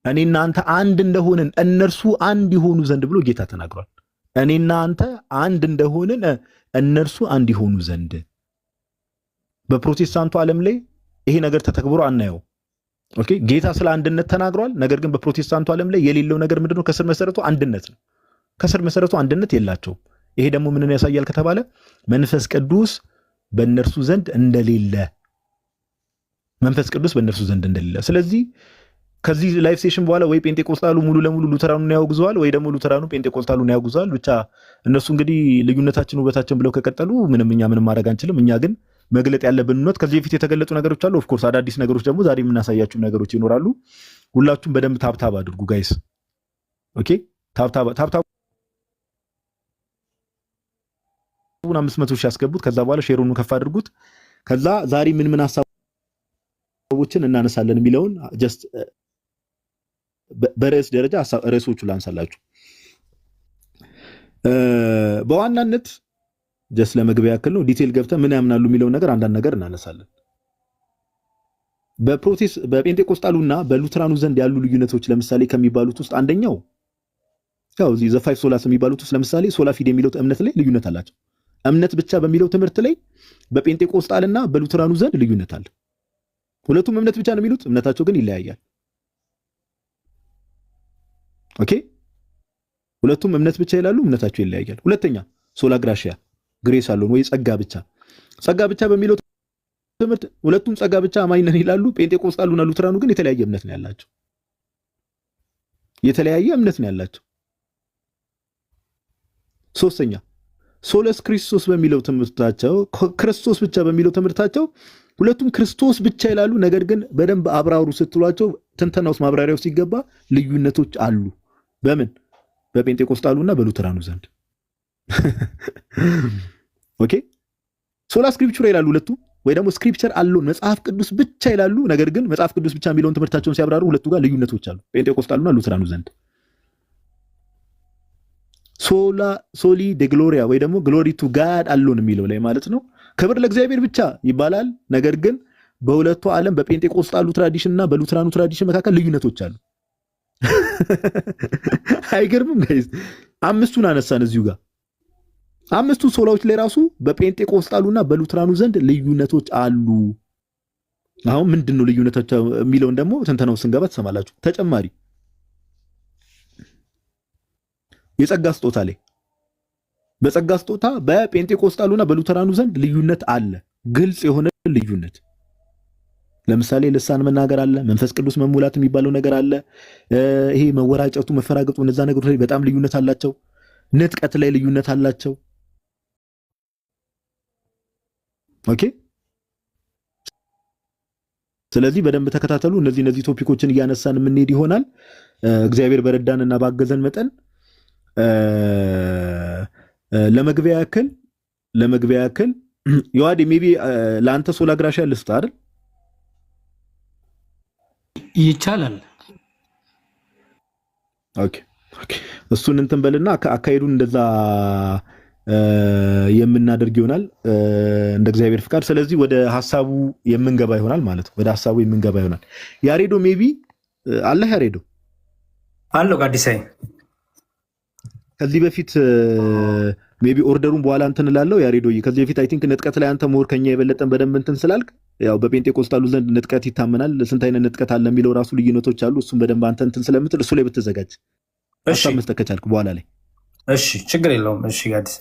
እኔና አንተ አንድ እንደሆንን እነርሱ አንድ ይሆኑ ዘንድ ብሎ ጌታ ተናግሯል። እኔና አንተ አንድ እንደሆንን እነርሱ አንድ ይሆኑ ዘንድ። በፕሮቴስታንቱ ዓለም ላይ ይሄ ነገር ተተግብሮ አናየው። ኦኬ፣ ጌታ ስለ አንድነት ተናግሯል። ነገር ግን በፕሮቴስታንቱ ዓለም ላይ የሌለው ነገር ምንድነው? ከስር መሰረቱ አንድነት ነው። ከስር መሰረቱ አንድነት የላቸውም። ይሄ ደግሞ ምንን ያሳያል ከተባለ መንፈስ ቅዱስ በእነርሱ ዘንድ እንደሌለ፣ መንፈስ ቅዱስ በእነርሱ ዘንድ እንደሌለ። ስለዚህ ከዚህ ላይፍ ሴሽን በኋላ ወይ ጴንጤቆስጣሉ ሙሉ ለሙሉ ሉተራኑን ያወግዘዋል፣ ወይ ደግሞ ሉተራኑ ጴንጤቆስጣሉን ያወግዘዋል። ብቻ እነሱ እንግዲህ ልዩነታችን ውበታችን ብለው ከቀጠሉ እኛ ምንም ማድረግ አንችልም። እኛ ግን መግለጥ ያለብን እውነት ከዚህ በፊት የተገለጹ ነገሮች አሉ። ኦፍኮርስ አዳዲስ ነገሮች ደግሞ ዛሬ የምናሳያችሁ ነገሮች ይኖራሉ። ሁላችሁም በደንብ ታብታብ አድርጉ ጋይስ። ኦኬ፣ ታብታብ 500 ሺህ ያስገቡት። ከዛ በኋላ ሼሩን ከፍ አድርጉት። ከዛ ዛሬ ምን ሀሳቦችን እናነሳለን የሚለውን ጀስት በርዕስ ደረጃ ርዕሶቹ ላንሳላችሁ። በዋናነት ጀስት ለመግቢያ ያክል ነው። ዲቴል ገብተን ምን ያምናሉ የሚለውን ነገር አንዳንድ ነገር እናነሳለን። በጴንጤቆስጣሉና በሉተራኑ ዘንድ ያሉ ልዩነቶች ለምሳሌ ከሚባሉት ውስጥ አንደኛው ያው እዚህ ዘ5 ሶላስ የሚባሉት ውስጥ ለምሳሌ ሶላ ፊዴ የሚለው እምነት ላይ ልዩነት አላቸው። እምነት ብቻ በሚለው ትምህርት ላይ በጴንጤቆስጣልና በሉተራኑ ዘንድ ልዩነት አለ። ሁለቱም እምነት ብቻ ነው የሚሉት፣ እምነታቸው ግን ይለያያል። ኦኬ፣ ሁለቱም እምነት ብቻ ይላሉ፣ እምነታቸው ይለያያል። ሁለተኛ ሶላ ግራሺያ ግሬስ አለውን ወይ ጸጋ ብቻ በሚለው ትምህርት ሁለቱም ጸጋ ብቻ አማኝ ነን ይላሉ። ጴንጤቆስጣሉና ሉተራኑ ግን የተለያየ እምነት ነው ያላቸው። ሶስተኛ ሶለስ ክርስቶስ በሚለው ትምህርታቸው ክርስቶስ ብቻ በሚለው ትምህርታቸው ሁለቱም ክርስቶስ ብቻ ይላሉ። ነገር ግን በደንብ አብራሩ ስትሏቸው ትንተናውስ ማብራሪያው ሲገባ ልዩነቶች አሉ። በምን? በጴንጤቆስጣሉና በሉተራኑ ዘንድ። ኦኬ፣ ሶላ ስክሪፕቸር ይላሉ ሁለቱ፣ ወይ ደግሞ ስክሪፕቸር አለው መጽሐፍ ቅዱስ ብቻ ይላሉ። ነገር ግን መጽሐፍ ቅዱስ ብቻ የሚለውን ትምህርታቸውን ሲያብራሩ ሁለቱ ጋር ልዩነቶች አሉ፣ ጴንጤቆስጣሉና ሉተራኑ ዘንድ። ሶሊ ደ ግሎሪያ ወይ ደግሞ ግሎሪ ቱ ጋድ አሎን የሚለው ላይ ማለት ነው ክብር ለእግዚአብሔር ብቻ ይባላል። ነገር ግን በሁለቱ ዓለም በጴንጤቆስጣሉ ትራዲሽን እና በሉተራኑ ትራዲሽን መካከል ልዩነቶች አሉ። አይገርምም ጋይስ? አምስቱን አነሳን እዚሁ ጋር። አምስቱ ሶላዎች ላይ ራሱ በጴንጤቆስጣሉና በሉተራኑ ዘንድ ልዩነቶች አሉ። አሁን ምንድነው ልዩነታቸው የሚለውን ደግሞ ትንተናው ስንገባ ትሰማላችሁ። ተጨማሪ የጸጋ ስጦታ ላይ በጸጋ ስጦታ በጴንጤቆስጣሉና በሉተራኑ ዘንድ ልዩነት አለ፣ ግልጽ የሆነ ልዩነት። ለምሳሌ ልሳን መናገር አለ፣ መንፈስ ቅዱስ መሙላት የሚባለው ነገር አለ። ይሄ መወራጨቱ፣ መፈራገጡ እነዛ ነገሮች ላይ በጣም ልዩነት አላቸው። ንጥቀት ላይ ልዩነት አላቸው። ኦኬ፣ ስለዚህ በደንብ ተከታተሉ። እነዚህ ቶፒኮችን እያነሳን የምንሄድ ይሆናል እግዚአብሔር በረዳንና ባገዘን መጠን። ለመግቢያ ያክል ዮሐዴ ሜቢ ለአንተ ሶላ ግራሺያ ልስጥ አይደል? ይቻላል። ኦኬ፣ እሱን እንትን በልና አካሄዱን እንደዛ የምናደርግ ይሆናል እንደ እግዚአብሔር ፍቃድ። ስለዚህ ወደ ሐሳቡ የምንገባ ይሆናል ማለት ነው። ያሬዶ ሜቢ አለ። ያሬዶ አለው ጋዲሳይ ከዚህ በፊት ሜቢ ኦርደሩን በኋላ እንትን እላለሁ። ያሬዶ ከዚህ በፊት አይ ቲንክ ንጥቀት ላይ አንተ ሞር ከኛ የበለጠን በደንብ እንትን ስላልክ ያው በጴንጤቆስጣሉ ዘንድ ንጥቀት ይታመናል። ስንት አይነት ንጥቀት አለ የሚለው ራሱ ልዩነቶች አሉ። እሱም በደንብ አንተ እንትን ስለምትል እሱ ላይ ብትዘጋጅ ሐሳብ መስጠት ከቻልክ በኋላ ላይ። እሺ፣ ችግር የለውም። እሺ ጋዲስ፣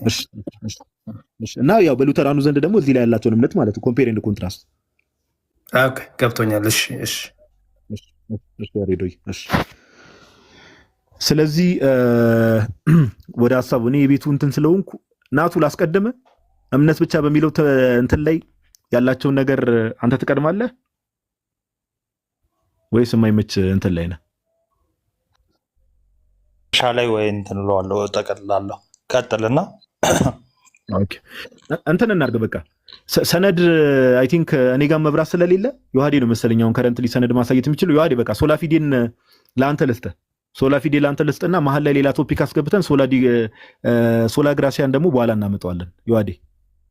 እና ያው በሉተራኑ ዘንድ ደግሞ እዚህ ላይ ያላቸውን እምነት ማለት ነው ኮምፔር ኤንድ ኮንትራስት። ኦኬ፣ ገብቶኛል። እሺ ያሬዶ እሺ። ስለዚህ ወደ ሐሳቡ እኔ የቤቱ እንትን ስለሆንኩ ናቱ ላስቀድመ። እምነት ብቻ በሚለው እንትን ላይ ያላቸውን ነገር አንተ ትቀድማለህ ወይስ የማይመች እንትን ላይ ነህ? ሻላይ ወይ እንትን እለዋለሁ ጠቅልላለሁ። ቀጥልና ኦኬ፣ እንትን እናድርግ በቃ። ሰነድ አይ ቲንክ እኔ ጋር መብራት ስለሌለ ዮሐዴ ነው መሰለኝ አሁን ከረንትሊ ሰነድ ማሳየት የሚችለው። ዮሐዴ በቃ ሶላ ፊዴን ለአንተ ልስጥህ። ሶላ ፊዴ ለአንተ ልስጥና መሀል ላይ ሌላ ቶፒክ አስገብተን ሶላ ግራሲያን ደግሞ በኋላ እናመጣዋለን። ዮሐዴ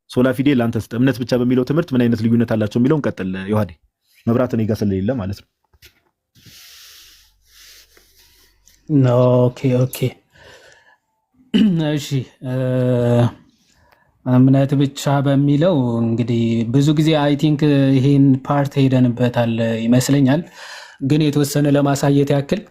ሶላ ፊዴ ለአንተ ስጥ። እምነት ብቻ በሚለው ትምህርት ምን አይነት ልዩነት አላቸው የሚለውን ቀጥል ዮሐዴ። መብራት እኔ ጋር ስለሌለ ማለት ነው። ኦኬ ኦኬ እሺ እምነት ብቻ በሚለው እንግዲህ ብዙ ጊዜ አይ ቲንክ ይሄን ፓርት ሄደንበታል ይመስለኛል። ግን የተወሰነ ለማሳየት ያክል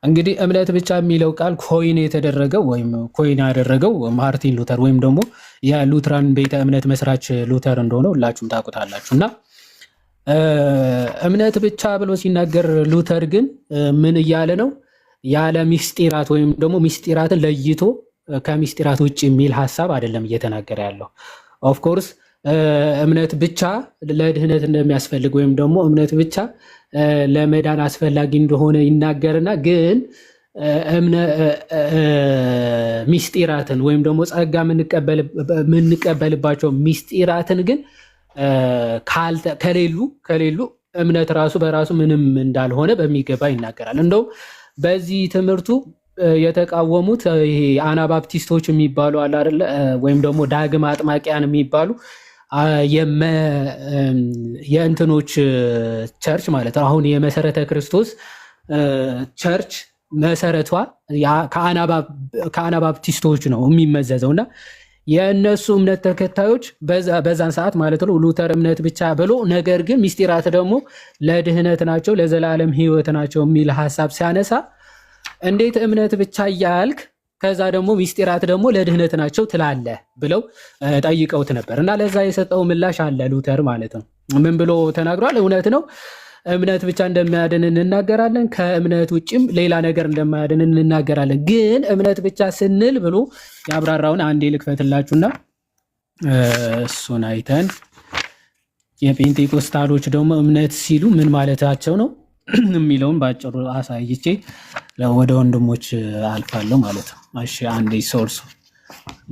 እንግዲህ እምነት ብቻ የሚለው ቃል ኮይን የተደረገው ወይም ኮይን ያደረገው ማርቲን ሉተር ወይም ደግሞ የሉትራን ቤተ እምነት መስራች ሉተር እንደሆነ ሁላችሁም ታውቁታላችሁ። እና እምነት ብቻ ብሎ ሲናገር ሉተር ግን ምን እያለ ነው? ያለ ሚስጢራት ወይም ደግሞ ሚስጢራትን ለይቶ ከሚስጢራት ውጭ የሚል ሀሳብ አይደለም እየተናገረ ያለው። ኦፍኮርስ እምነት ብቻ ለድህነት እንደሚያስፈልግ ወይም ደግሞ እምነት ብቻ ለመዳን አስፈላጊ እንደሆነ ይናገርና ግን ሚስጢራትን ወይም ደግሞ ጸጋ የምንቀበልባቸው ሚስጢራትን ግን ከሌሉ እምነት ራሱ በራሱ ምንም እንዳልሆነ በሚገባ ይናገራል። እንደው በዚህ ትምህርቱ የተቃወሙት ይሄ አናባፕቲስቶች የሚባሉ አለ አይደለ? ወይም ደግሞ ዳግም አጥማቂያን የሚባሉ የእንትኖች ቸርች ማለት ነው። አሁን የመሰረተ ክርስቶስ ቸርች መሰረቷ ከአናባፕቲስቶች ነው የሚመዘዘው እና የእነሱ እምነት ተከታዮች በዛን ሰዓት ማለት ነው ሉተር እምነት ብቻ ብሎ ነገር ግን ሚስጢራት ደግሞ ለድህነት ናቸው ለዘላለም ሕይወት ናቸው የሚል ሀሳብ ሲያነሳ እንዴት እምነት ብቻ እያልክ ከዛ ደግሞ ሚስጢራት ደግሞ ለድህነት ናቸው ትላለህ ብለው ጠይቀውት ነበር። እና ለዛ የሰጠው ምላሽ አለ ሉተር ማለት ነው። ምን ብሎ ተናግሯል? እውነት ነው እምነት ብቻ እንደማያድን እንናገራለን፣ ከእምነት ውጭም ሌላ ነገር እንደማያድን እንናገራለን። ግን እምነት ብቻ ስንል ብሎ ያብራራውን አንዴ ልክፈትላችሁና እሱን አይተን የጴንጤቆስታሎች ደግሞ እምነት ሲሉ ምን ማለታቸው ነው የሚለውን ባጭሩ አሳይቼ ወደ ወንድሞች አልፋለሁ ማለት ነው። እሺ አንዴ ሶርስ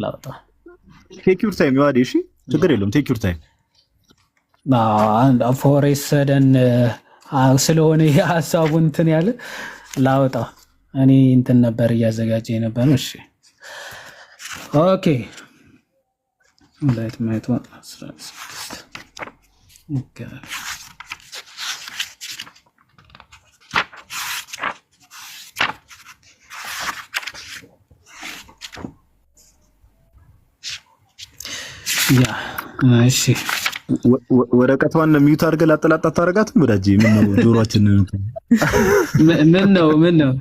ላውጣ። ቴክ ዩር ታይም ይዋዲ። እሺ ችግር የለውም። ቴክ ዩር ታይም ፎሬስ ሰደን ስለሆነ የሀሳቡ እንትን ያለ ላውጣ። እኔ እንትን ነበር እያዘጋጀ ነበር። እሺ ኦኬ 216 ኦኬ ያ እሺ ወረቀቷን ሚዩት አድርገህ ላጠላጣ ታደርጋትም ወዳጄ። ምን ነው ጆሮአችን ምን ነው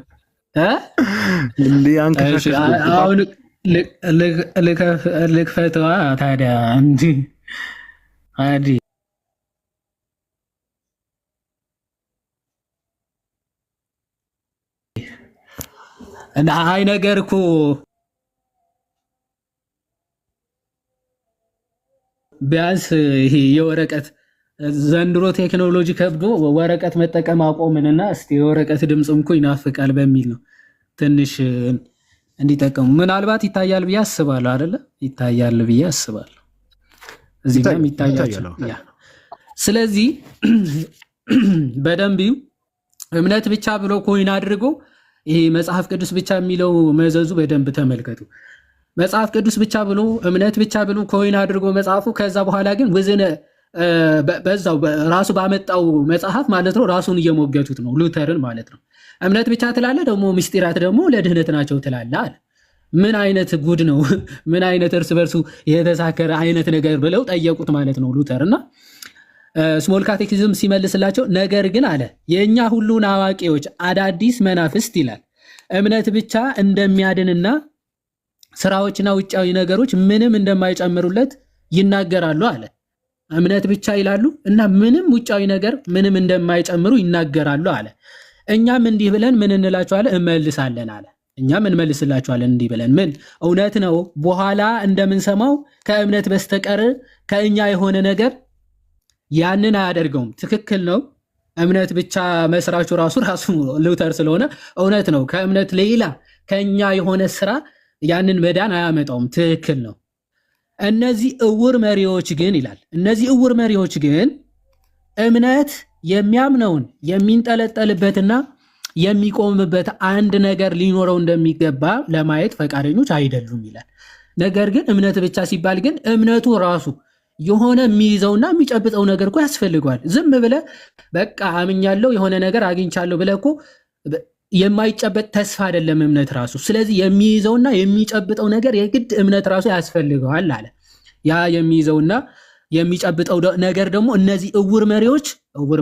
እንዴ አንከሻሽ አሁን ልክፈተዋ ታዲያ እንጂ አዲ እና አይ ነገር እኮ ቢያንስ ይሄ የወረቀት ዘንድሮ ቴክኖሎጂ ከብዶ ወረቀት መጠቀም አቆምንና እስቲ የወረቀት ድምፅም እኮ ይናፍቃል በሚል ነው ትንሽ እንዲጠቀሙ። ምናልባት ይታያል ብዬ አስባለሁ አይደለ? ይታያል ብዬ አስባለሁ። እዚህ ጋር ይታያል። ስለዚህ በደንብ እምነት ብቻ ብሎ ኮይን አድርጎ ይሄ መጽሐፍ ቅዱስ ብቻ የሚለው መዘዙ በደንብ ተመልከቱ። መጽሐፍ ቅዱስ ብቻ ብሎ እምነት ብቻ ብሎ ኮይን አድርጎ መጽሐፉ ከዛ በኋላ ግን ውዝነ በዛው ራሱ ባመጣው መጽሐፍ ማለት ነው ራሱን እየሞገቱት ነው ሉተርን ማለት ነው። እምነት ብቻ ትላለ ደግሞ ምስጢራት ደግሞ ለድህነት ናቸው ትላለ አለ። ምን አይነት ጉድ ነው? ምን አይነት እርስ በርሱ የተሳከረ አይነት ነገር ብለው ጠየቁት ማለት ነው ሉተር። እና ስሞል ካቴኪዝም ሲመልስላቸው ነገር ግን አለ የእኛ ሁሉን አዋቂዎች አዳዲስ መናፍስት ይላል እምነት ብቻ እንደሚያድንና ስራዎችና ውጫዊ ነገሮች ምንም እንደማይጨምሩለት ይናገራሉ አለ። እምነት ብቻ ይላሉ እና ምንም ውጫዊ ነገር ምንም እንደማይጨምሩ ይናገራሉ አለ። እኛም እንዲህ ብለን ምን እንላቸዋለን? እመልሳለን አለ። እኛም እንመልስላቸዋለን እንዲህ ብለን ምን እውነት ነው በኋላ እንደምንሰማው ከእምነት በስተቀር ከእኛ የሆነ ነገር ያንን አያደርገውም። ትክክል ነው። እምነት ብቻ መስራቹ ራሱ ሉተር ስለሆነ እውነት ነው። ከእምነት ሌላ ከእኛ የሆነ ስራ ያንን መዳን አያመጣውም። ትክክል ነው። እነዚህ እውር መሪዎች ግን ይላል እነዚህ እውር መሪዎች ግን እምነት የሚያምነውን የሚንጠለጠልበትና የሚቆምበት አንድ ነገር ሊኖረው እንደሚገባ ለማየት ፈቃደኞች አይደሉም ይላል። ነገር ግን እምነት ብቻ ሲባል ግን እምነቱ ራሱ የሆነ የሚይዘውና የሚጨብጠው ነገር እኮ ያስፈልገዋል። ዝም ብለህ በቃ አምኛለሁ የሆነ ነገር አግኝቻለሁ ብለህ እኮ የማይጨበጥ ተስፋ አይደለም እምነት ራሱ። ስለዚህ የሚይዘውና የሚጨብጠው ነገር የግድ እምነት ራሱ ያስፈልገዋል አለ። ያ የሚይዘውና የሚጨብጠው ነገር ደግሞ እነዚህ እውር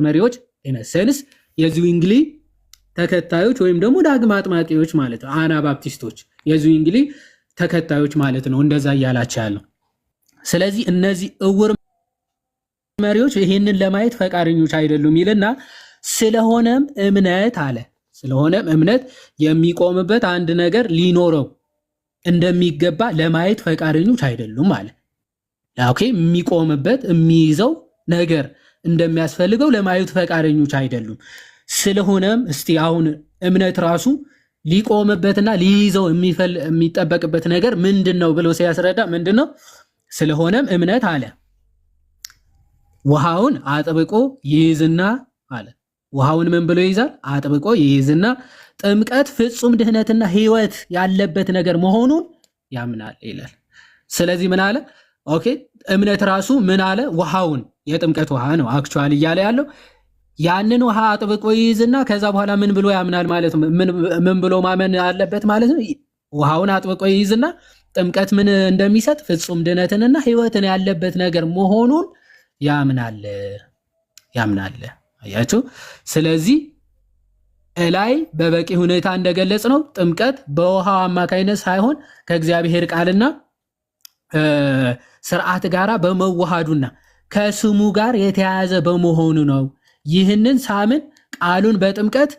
መሪዎች ኢነሰንስ የዝዊንግሊ ተከታዮች ወይም ደግሞ ዳግም አጥማቂዎች ማለት ነው። አናባፕቲስቶች የዝዊንግሊ ተከታዮች ማለት ነው። እንደዛ እያላቸው ያለው። ስለዚህ እነዚህ እውር መሪዎች ይህንን ለማየት ፈቃደኞች አይደሉም ይልና ስለሆነም እምነት የሚቆምበት አንድ ነገር ሊኖረው እንደሚገባ ለማየት ፈቃደኞች አይደሉም አለ። ኦኬ፣ የሚቆምበት የሚይዘው ነገር እንደሚያስፈልገው ለማየት ፈቃደኞች አይደሉም። ስለሆነም እስቲ አሁን እምነት ራሱ ሊቆምበትና ሊይዘው የሚጠበቅበት ነገር ምንድን ነው ብሎ ሲያስረዳ ምንድን ነው? ስለሆነም እምነት አለ ውሃውን አጥብቆ ይይዝና አለ። ውሃውን ምን ብሎ ይይዛል? አጥብቆ ይይዝና ጥምቀት ፍጹም ድህነትና ሕይወት ያለበት ነገር መሆኑን ያምናል ይላል። ስለዚህ ምን አለ? ኦኬ እምነት ራሱ ምን አለ? ውሃውን የጥምቀት ውሃ ነው አክቹዋሊ እያለ ያለው ያንን ውሃ አጥብቆ ይይዝና ከዛ በኋላ ምን ብሎ ያምናል ማለት ነው። ምን ብሎ ማመን አለበት ማለት ነው? ውሃውን አጥብቆ ይይዝና ጥምቀት ምን እንደሚሰጥ ፍጹም ድህነትንና ሕይወትን ያለበት ነገር መሆኑን ያምናል። አያችሁ። ስለዚህ እላይ በበቂ ሁኔታ እንደገለጽ ነው ጥምቀት በውሃው አማካይነት ሳይሆን ከእግዚአብሔር ቃልና ስርዓት ጋራ በመዋሃዱና ከስሙ ጋር የተያያዘ በመሆኑ ነው። ይህንን ሳምን ቃሉን በጥምቀት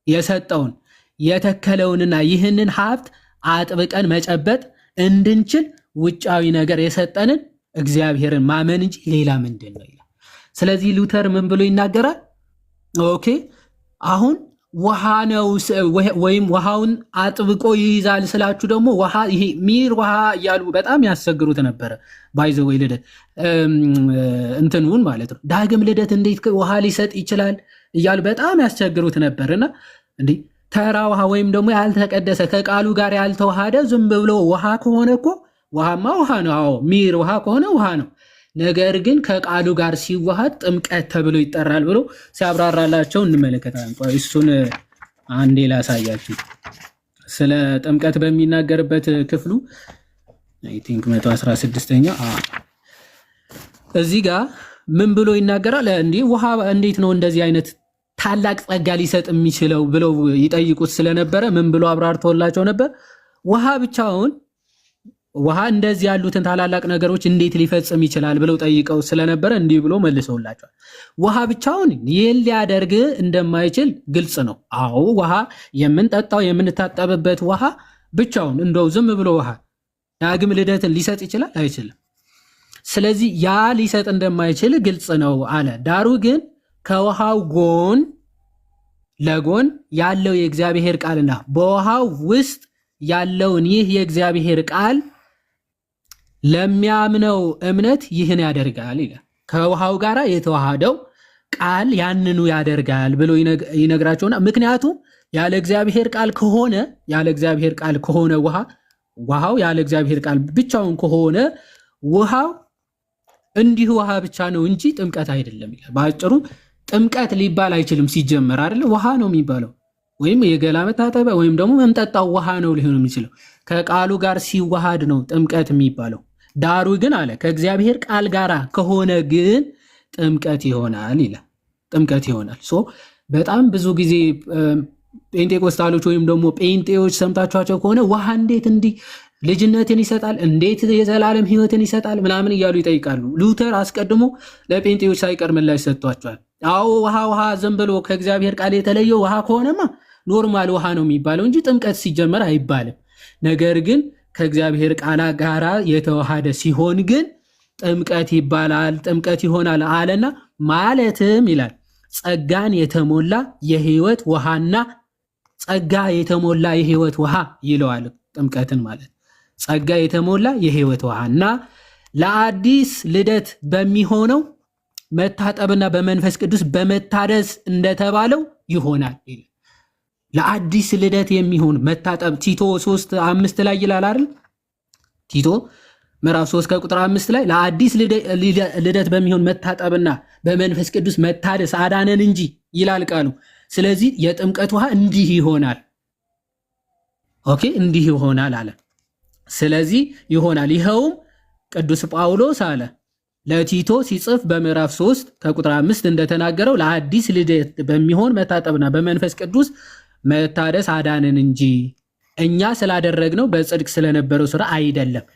የሰጠውን የተከለውንና ይህንን ሀብት አጥብቀን መጨበጥ እንድንችል ውጫዊ ነገር የሰጠንን እግዚአብሔርን ማመን እንጂ ሌላ ምንድን ነው ይላል። ስለዚህ ሉተር ምን ብሎ ይናገራል? ኦኬ አሁን ውሃ ነው ወይም ውሃውን አጥብቆ ይይዛል ስላችሁ ደግሞ ውሃ ይሄ ሚር ውሃ እያሉ በጣም ያስቸግሩት ነበረ። ባይዘወይ ልደት እንትኑን ማለት ነው ዳግም ልደት እንዴት ውሃ ሊሰጥ ይችላል እያሉ በጣም ያስቸግሩት ነበርና እንዴ ተራ ውሃ ወይም ደግሞ ያልተቀደሰ ከቃሉ ጋር ያልተዋሃደ ዝም ብሎ ውሃ ከሆነ እኮ ውሃማ ውሃ ነው። አዎ ሚር ውሃ ከሆነ ውሃ ነው። ነገር ግን ከቃሉ ጋር ሲዋሃድ ጥምቀት ተብሎ ይጠራል ብሎ ሲያብራራላቸው እንመለከታለን። እሱን አንዴ ላሳያችሁ። ስለ ጥምቀት በሚናገርበት ክፍሉ አይ ቲንክ 116ኛ እዚህ ጋር ምን ብሎ ይናገራል? እንዲህ ውሃ እንዴት ነው እንደዚህ አይነት ታላቅ ጸጋ ሊሰጥ የሚችለው ብለው ይጠይቁት ስለነበረ ምን ብሎ አብራርተውላቸው ነበር? ውሃ እንደዚህ ያሉትን ታላላቅ ነገሮች እንዴት ሊፈጽም ይችላል ብለው ጠይቀው ስለነበረ እንዲህ ብሎ መልሰውላቸዋል። ውሃ ብቻውን ይህን ሊያደርግ እንደማይችል ግልጽ ነው። አዎ ውሃ የምንጠጣው የምንታጠብበት ውሃ ብቻውን እንደው ዝም ብሎ ውሃ ዳግም ልደትን ሊሰጥ ይችላል? አይችልም። ስለዚህ ያ ሊሰጥ እንደማይችል ግልጽ ነው አለ። ዳሩ ግን ከውሃው ጎን ለጎን ያለው የእግዚአብሔር ቃልና በውሃው ውስጥ ያለውን ይህ የእግዚአብሔር ቃል ለሚያምነው እምነት ይህን ያደርጋል ይላል። ከውሃው ጋር የተዋሃደው ቃል ያንኑ ያደርጋል ብሎ ይነግራቸውና ምክንያቱም ያለ እግዚአብሔር ቃል ከሆነ ውሃው ያለ እግዚአብሔር ቃል ብቻውን ከሆነ ውሃው እንዲሁ ውሃ ብቻ ነው እንጂ ጥምቀት አይደለም ይላል። በአጭሩ ጥምቀት ሊባል አይችልም ሲጀመር አይደለ? ውሃ ነው የሚባለው ወይም የገላ መታጠቢያ ወይም ደግሞ መምጠጣው ውሃ ነው ሊሆን የሚችለው ከቃሉ ጋር ሲዋሃድ ነው ጥምቀት የሚባለው። ዳሩ ግን አለ ከእግዚአብሔር ቃል ጋር ከሆነ ግን ጥምቀት ይሆናል ይላል። ጥምቀት ይሆናል። በጣም ብዙ ጊዜ ጴንጤቆስታሎች ወይም ደግሞ ጴንጤዎች ሰምታችኋቸው ከሆነ ውሃ እንዴት እንዲህ ልጅነትን ይሰጣል፣ እንዴት የዘላለም ሕይወትን ይሰጣል ምናምን እያሉ ይጠይቃሉ። ሉተር አስቀድሞ ለጴንጤዎች ሳይቀር ምላሽ ሰጥቷቸዋል። አዎ ውሃ ዝም ብሎ ከእግዚአብሔር ቃል የተለየው ውሃ ከሆነማ ኖርማል ውሃ ነው የሚባለው እንጂ ጥምቀት ሲጀመር አይባልም። ነገር ግን ከእግዚአብሔር ቃል ጋር የተዋሃደ ሲሆን ግን ጥምቀት ይባላል፣ ጥምቀት ይሆናል አለና ማለትም ይላል ጸጋን የተሞላ የሕይወት ውሃና ጸጋ የተሞላ የሕይወት ውሃ ይለዋል። ጥምቀትን ማለት ጸጋ የተሞላ የሕይወት ውሃና ለአዲስ ልደት በሚሆነው መታጠብና በመንፈስ ቅዱስ በመታደስ እንደተባለው ይሆናል። ለአዲስ ልደት የሚሆን መታጠብ ቲቶ 3:5 ላይ ይላል አይደል? ቲቶ ምዕራፍ 3 ከቁጥር 5 ላይ ለአዲስ ልደት በሚሆን መታጠብና በመንፈስ ቅዱስ መታደስ አዳነን እንጂ ይላል ቃሉ። ስለዚህ የጥምቀት ውሃ እንዲህ ይሆናል። ኦኬ እንዲህ ይሆናል አለ። ስለዚህ ይሆናል ይኸውም ቅዱስ ጳውሎስ አለ ለቲቶ ሲጽፍ በምዕራፍ 3 ከቁጥር 5 እንደተናገረው ለአዲስ ልደት በሚሆን መታጠብና በመንፈስ ቅዱስ መታደስ አዳንን እንጂ እኛ ስላደረግነው በጽድቅ ስለነበረው ስራ አይደለም።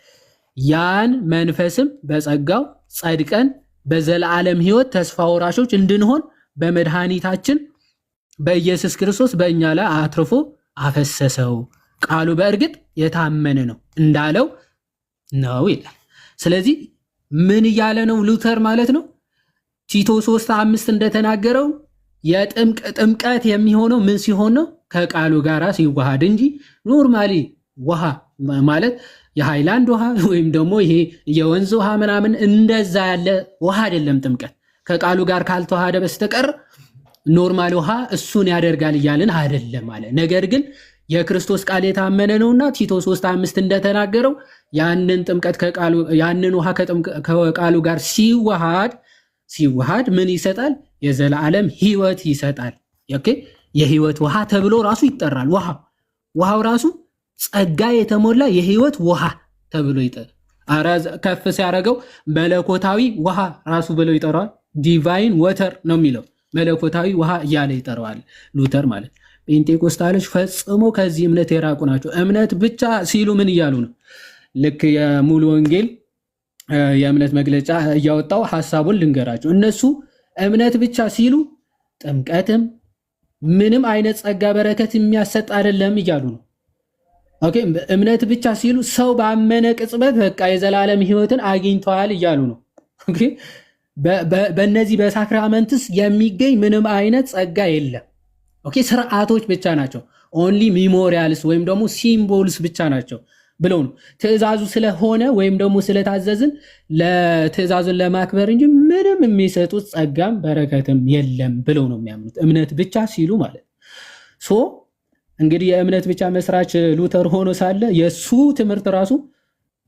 ያን መንፈስም በጸጋው ጸድቀን በዘላለም ሕይወት ተስፋ ወራሾች እንድንሆን በመድኃኒታችን በኢየሱስ ክርስቶስ በእኛ ላይ አትርፎ አፈሰሰው። ቃሉ በእርግጥ የታመነ ነው እንዳለው ነው ይላል። ስለዚህ ምን እያለ ነው ሉተር ማለት ነው? ቲቶ 3:5 እንደተናገረው የጥምቀት የሚሆነው ምን ሲሆን ነው? ከቃሉ ጋር ሲዋሃድ እንጂ ኖርማሊ ውሃ ማለት የሃይላንድ ውሃ ወይም ደግሞ ይሄ የወንዝ ውሃ ምናምን እንደዛ ያለ ውሃ አይደለም። ጥምቀት ከቃሉ ጋር ካልተዋሃደ በስተቀር ኖርማል ውሃ እሱን ያደርጋል እያልን አይደለም አለ። ነገር ግን የክርስቶስ ቃል የታመነ ነውና ቲቶ 3:5 እንደተናገረው ያንን ጥምቀት ያንን ውሃ ከቃሉ ጋር ሲዋሃድ ምን ይሰጣል? የዘላለም ሕይወት ይሰጣል። ኦኬ የሕይወት ውሃ ተብሎ ራሱ ይጠራል። ውሃው ራሱ ጸጋ የተሞላ የሕይወት ውሃ ተብሎ ይጠራል። አረ ከፍ ሲያደርገው መለኮታዊ ውሃ ራሱ ብለው ይጠራዋል። ዲቫይን ወተር ነው የሚለው መለኮታዊ ውሃ እያለ ይጠራዋል ሉተር ማለት። ጴንጤቆስታሎች ፈጽሞ ከዚህ እምነት የራቁ ናቸው። እምነት ብቻ ሲሉ ምን እያሉ ነው? ልክ የሙሉ ወንጌል የእምነት መግለጫ እያወጣው ሐሳቡን ልንገራቸው። እነሱ እምነት ብቻ ሲሉ ጥምቀትም ምንም አይነት ጸጋ በረከት የሚያሰጥ አይደለም እያሉ ነው። ኦኬ እምነት ብቻ ሲሉ ሰው ባመነ ቅጽበት በቃ የዘላለም ሕይወትን አግኝተዋል እያሉ ነው። ኦኬ በእነዚህ በሳክራመንትስ የሚገኝ ምንም አይነት ጸጋ የለም። ኦኬ ስርዓቶች ብቻ ናቸው። ኦንሊ ሚሞሪያልስ ወይም ደግሞ ሲምቦልስ ብቻ ናቸው ብለው ነው። ትእዛዙ ስለሆነ ወይም ደግሞ ስለታዘዝን ለትእዛዙን ለማክበር እንጂ ምንም የሚሰጡት ጸጋም በረከትም የለም ብለው ነው የሚያምኑት እምነት ብቻ ሲሉ ማለት ሶ እንግዲህ የእምነት ብቻ መስራች ሉተር ሆኖ ሳለ የሱ ትምህርት ራሱ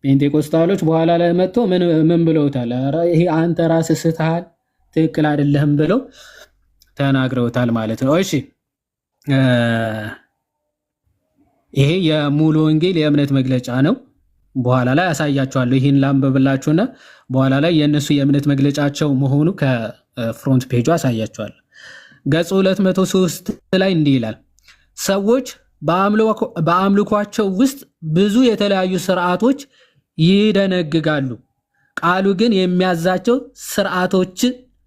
ፔንቴኮስታሎች በኋላ ላይ መጥቶ ምን ብለውታል? ይሄ አንተ ራስህ ስተሃል፣ ትክክል አይደለህም ብለው ተናግረውታል ማለት ነው። እሺ ይሄ የሙሉ ወንጌል የእምነት መግለጫ ነው። በኋላ ላይ ያሳያችኋለሁ። ይህን ላንብብላችሁና በኋላ ላይ የእነሱ የእምነት መግለጫቸው መሆኑ ከፍሮንት ፔጁ አሳያችኋለሁ። ገጽ 203 ላይ እንዲህ ይላል። ሰዎች በአምልኳቸው ውስጥ ብዙ የተለያዩ ስርዓቶች ይደነግጋሉ። ቃሉ ግን የሚያዛቸው ስርዓቶች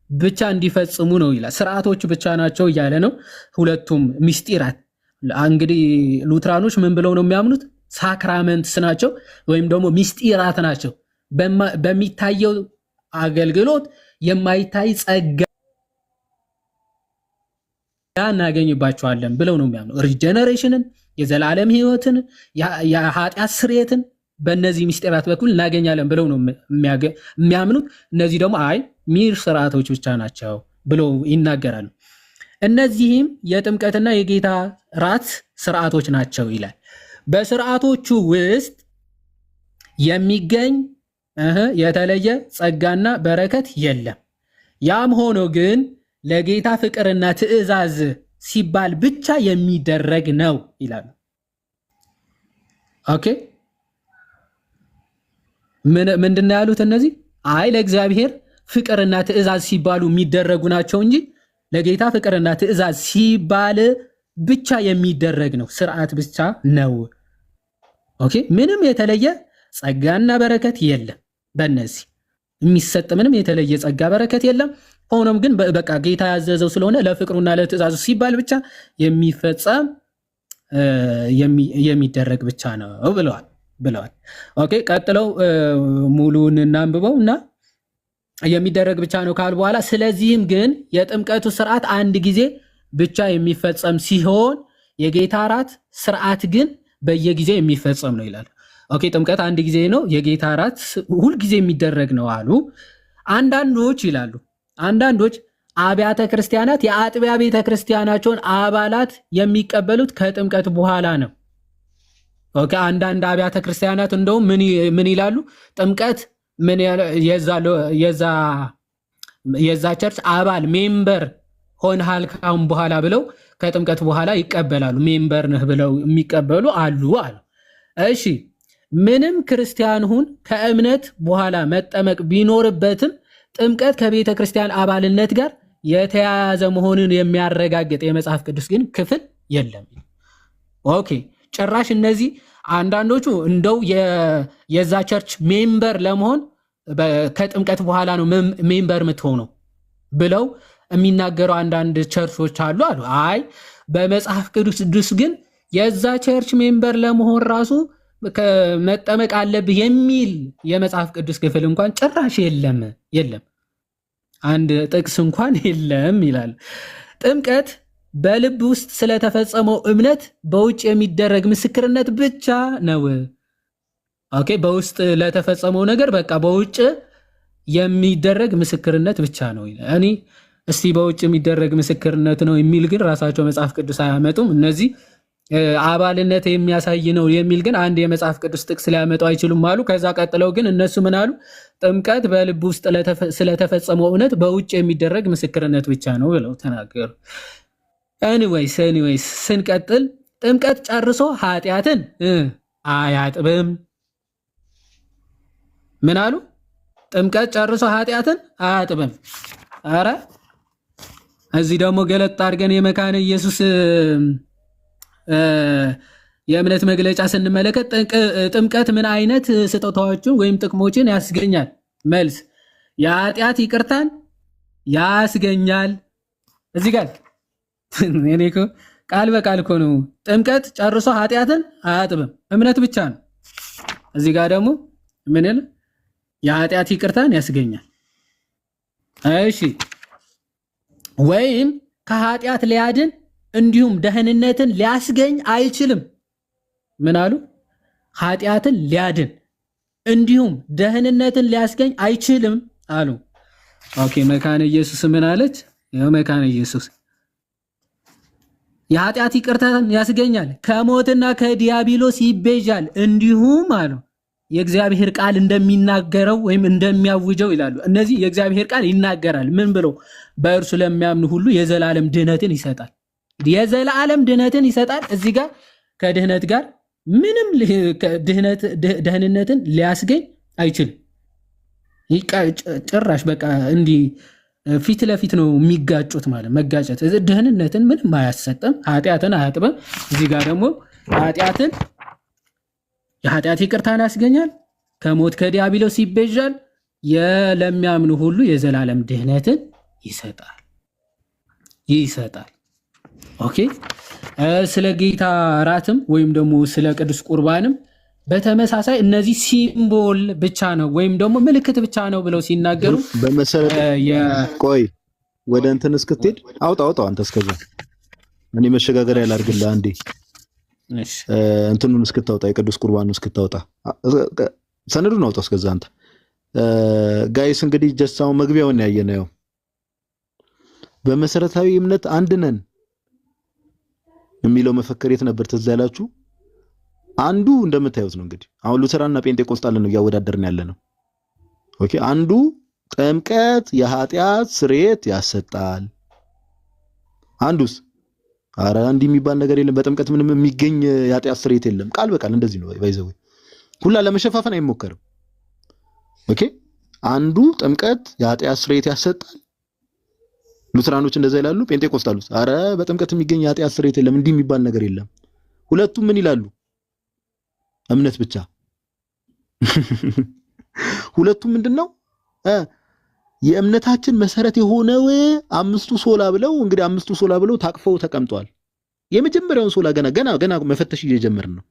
ብቻ እንዲፈጽሙ ነው ይላል። ስርዓቶች ብቻ ናቸው እያለ ነው። ሁለቱም ምስጢራት እንግዲህ ሉትራኖች ምን ብለው ነው የሚያምኑት? ሳክራመንትስ ናቸው ወይም ደግሞ ምስጢራት ናቸው። በሚታየው አገልግሎት የማይታይ ጸጋ እናገኝባቸዋለን ብለው ነው የሚያምኑ። ሪጀነሬሽንን፣ የዘላለም ሕይወትን፣ የኃጢአት ስርየትን በእነዚህ ምስጢራት በኩል እናገኛለን ብለው ነው የሚያምኑት። እነዚህ ደግሞ አይ ሚር ስርዓቶች ብቻ ናቸው ብለው ይናገራሉ። እነዚህም የጥምቀትና የጌታ ራት ስርዓቶች ናቸው ይላል። በስርዓቶቹ ውስጥ የሚገኝ የተለየ ጸጋና በረከት የለም። ያም ሆኖ ግን ለጌታ ፍቅርና ትእዛዝ ሲባል ብቻ የሚደረግ ነው ይላሉ። ኦኬ ምንድን ነው ያሉት እነዚህ? አይ ለእግዚአብሔር ፍቅርና ትእዛዝ ሲባሉ የሚደረጉ ናቸው እንጂ ለጌታ ፍቅርና ትእዛዝ ሲባል ብቻ የሚደረግ ነው፣ ስርዓት ብቻ ነው። ኦኬ ምንም የተለየ ጸጋና በረከት የለም። በእነዚህ የሚሰጥ ምንም የተለየ ጸጋ በረከት የለም። ሆኖም ግን በቃ ጌታ ያዘዘው ስለሆነ ለፍቅሩና ለትእዛዙ ሲባል ብቻ የሚፈጸም የሚደረግ ብቻ ነው ብለዋል። ኦኬ ቀጥለው ሙሉን እናንብበው እና የሚደረግ ብቻ ነው ካል በኋላ ስለዚህም ግን የጥምቀቱ ስርዓት አንድ ጊዜ ብቻ የሚፈጸም ሲሆን የጌታ ራት ስርዓት ግን በየጊዜው የሚፈጸም ነው ይላል። ኦኬ ጥምቀት አንድ ጊዜ ነው፣ የጌታ ራት ሁልጊዜ የሚደረግ ነው አሉ። አንዳንዶች ይላሉ አንዳንዶች አብያተ ክርስቲያናት የአጥቢያ ቤተ ክርስቲያናቸውን አባላት የሚቀበሉት ከጥምቀት በኋላ ነው። ኦኬ አንዳንድ አብያተ ክርስቲያናት እንደውም ምን ይላሉ? ጥምቀት ምን የዛ ቸርች አባል ሜምበር ሆንሃል ካሁን በኋላ ብለው ከጥምቀት በኋላ ይቀበላሉ። ሜምበር ነህ ብለው የሚቀበሉ አሉ አሉ። እሺ ምንም ክርስቲያን ሁን ከእምነት በኋላ መጠመቅ ቢኖርበትም ጥምቀት ከቤተ ክርስቲያን አባልነት ጋር የተያያዘ መሆኑን የሚያረጋግጥ የመጽሐፍ ቅዱስ ግን ክፍል የለም። ኦኬ ጭራሽ እነዚህ አንዳንዶቹ እንደው የዛ ቸርች ሜምበር ለመሆን ከጥምቀት በኋላ ነው ሜምበር የምትሆነው ብለው የሚናገሩ አንዳንድ ቸርቾች አሉ አሉ። አይ በመጽሐፍ ቅዱስ ግን የዛ ቸርች ሜምበር ለመሆን ራሱ መጠመቅ አለብህ የሚል የመጽሐፍ ቅዱስ ክፍል እንኳን ጭራሽ የለም። አንድ ጥቅስ እንኳን የለም ይላል። ጥምቀት በልብ ውስጥ ስለተፈጸመው እምነት በውጭ የሚደረግ ምስክርነት ብቻ ነው። ኦኬ በውስጥ ለተፈጸመው ነገር በቃ በውጭ የሚደረግ ምስክርነት ብቻ ነው። እኔ እስቲ በውጭ የሚደረግ ምስክርነት ነው የሚል ግን ራሳቸው መጽሐፍ ቅዱስ አያመጡም። እነዚህ አባልነት የሚያሳይ ነው የሚል ግን አንድ የመጽሐፍ ቅዱስ ጥቅስ ሊያመጡ አይችሉም አሉ። ከዛ ቀጥለው ግን እነሱ ምን አሉ? ጥምቀት በልብ ውስጥ ስለተፈጸመው እውነት በውጭ የሚደረግ ምስክርነት ብቻ ነው ብለው ተናገሩ። ኤኒዌይስ ስንቀጥል ጥምቀት ጨርሶ ኃጢአትን አያጥብም። ምን አሉ? ጥምቀት ጨርሶ ኃጢአትን አያጥብም። አረ እዚህ ደግሞ ገለጥ አድርገን የመካነ ኢየሱስ የእምነት መግለጫ ስንመለከት ጥምቀት ምን አይነት ስጦታዎችን ወይም ጥቅሞችን ያስገኛል? መልስ የኃጢአት ይቅርታን ያስገኛል። እዚህ ጋር እኔ እኮ ቃል በቃል እኮ ነው። ጥምቀት ጨርሶ ኃጢአትን አያጥብም፣ እምነት ብቻ ነው። እዚህ ጋር ደግሞ ምን ይላል? የኃጢአት ይቅርታን ያስገኛል። እሺ ወይም ከኃጢአት ሊያድን እንዲሁም ደህንነትን ሊያስገኝ አይችልም። ምን አሉ? ኃጢአትን ሊያድን እንዲሁም ደህንነትን ሊያስገኝ አይችልም አሉ። ኦኬ መካነ ኢየሱስ ምን አለች? ያው መካነ ኢየሱስ የኃጢአት ይቅርታን ያስገኛል፣ ከሞትና ከዲያብሎስ ይቤዣል፣ እንዲሁም አሉ የእግዚአብሔር ቃል እንደሚናገረው ወይም እንደሚያውጀው ይላሉ። እነዚህ የእግዚአብሔር ቃል ይናገራል። ምን ብሎ? በእርሱ ለሚያምኑ ሁሉ የዘላለም ድህነትን ይሰጣል። የዘላለም ድህነትን ይሰጣል። እዚህ ጋር ከድህነት ጋር ምንም ደህንነትን ሊያስገኝ አይችልም። ጭራሽ በቃ እንዲህ ፊት ለፊት ነው የሚጋጩት ማለት መጋጨት። ደህንነትን ምንም አያሰጥም፣ ኃጢአትን አያጥብም። እዚህ ጋር ደግሞ የኃጢአት ይቅርታን ያስገኛል፣ ከሞት ከዲያብሎስ ይቤዣል፣ ለሚያምኑ ሁሉ የዘላለም ድህነትን ይሰጣል። ኦኬ ስለ ጌታ እራትም ወይም ደግሞ ስለ ቅዱስ ቁርባንም በተመሳሳይ እነዚህ ሲምቦል ብቻ ነው ወይም ደግሞ ምልክት ብቻ ነው ብለው ሲናገሩ በመሰረት ቆይ ወደ እንትን እስክትሄድ አውጣው አንተ እስከዛ እኔ መሸጋገር ያላርግልህ አንዴ እንትኑን እስክታውጣ የቅዱስ ቁርባኑን እስክታውጣ ሰነዱን አውጣው እስከዛ አንተ ጋይስ እንግዲህ ጀስታው መግቢያውን ያየነው በመሰረታዊ እምነት አንድ ነን የሚለው መፈክር የት ነበር ትዝ ያላችሁ? አንዱ እንደምታዩት ነው እንግዲህ አሁን ሉተራንና ጴንጤቆስጣልን ነው ያወዳደርን ያለነው። ኦኬ አንዱ ጥምቀት የኃጢአት ስርየት ያሰጣል። አንዱስ አረ እንዲህ የሚባል ነገር የለም፣ በጥምቀት ምንም የሚገኝ የኃጢአት ስርየት የለም። ቃል በቃል እንደዚህ ነው ባይዘው ሁላ ለመሸፋፈን አይሞከርም። ኦኬ አንዱ ጥምቀት የኃጢአት ስርየት ያሰጣል። ሉተራኖች እንደዛ ይላሉ። ጴንጤቆስጣሉስ አረ በጥምቀት የሚገኝ የኃጢአት ስርየት የለም፣ እንዲህ የሚባል ነገር የለም። ሁለቱም ምን ይላሉ? እምነት ብቻ። ሁለቱም ምንድነው የእምነታችን መሰረት የሆነው አምስቱ ሶላ ብለው እንግዲህ አምስቱ ሶላ ብለው ታቅፈው ተቀምጧል። የመጀመሪያውን ሶላ ገና መፈተሽ እየጀመርን ነው።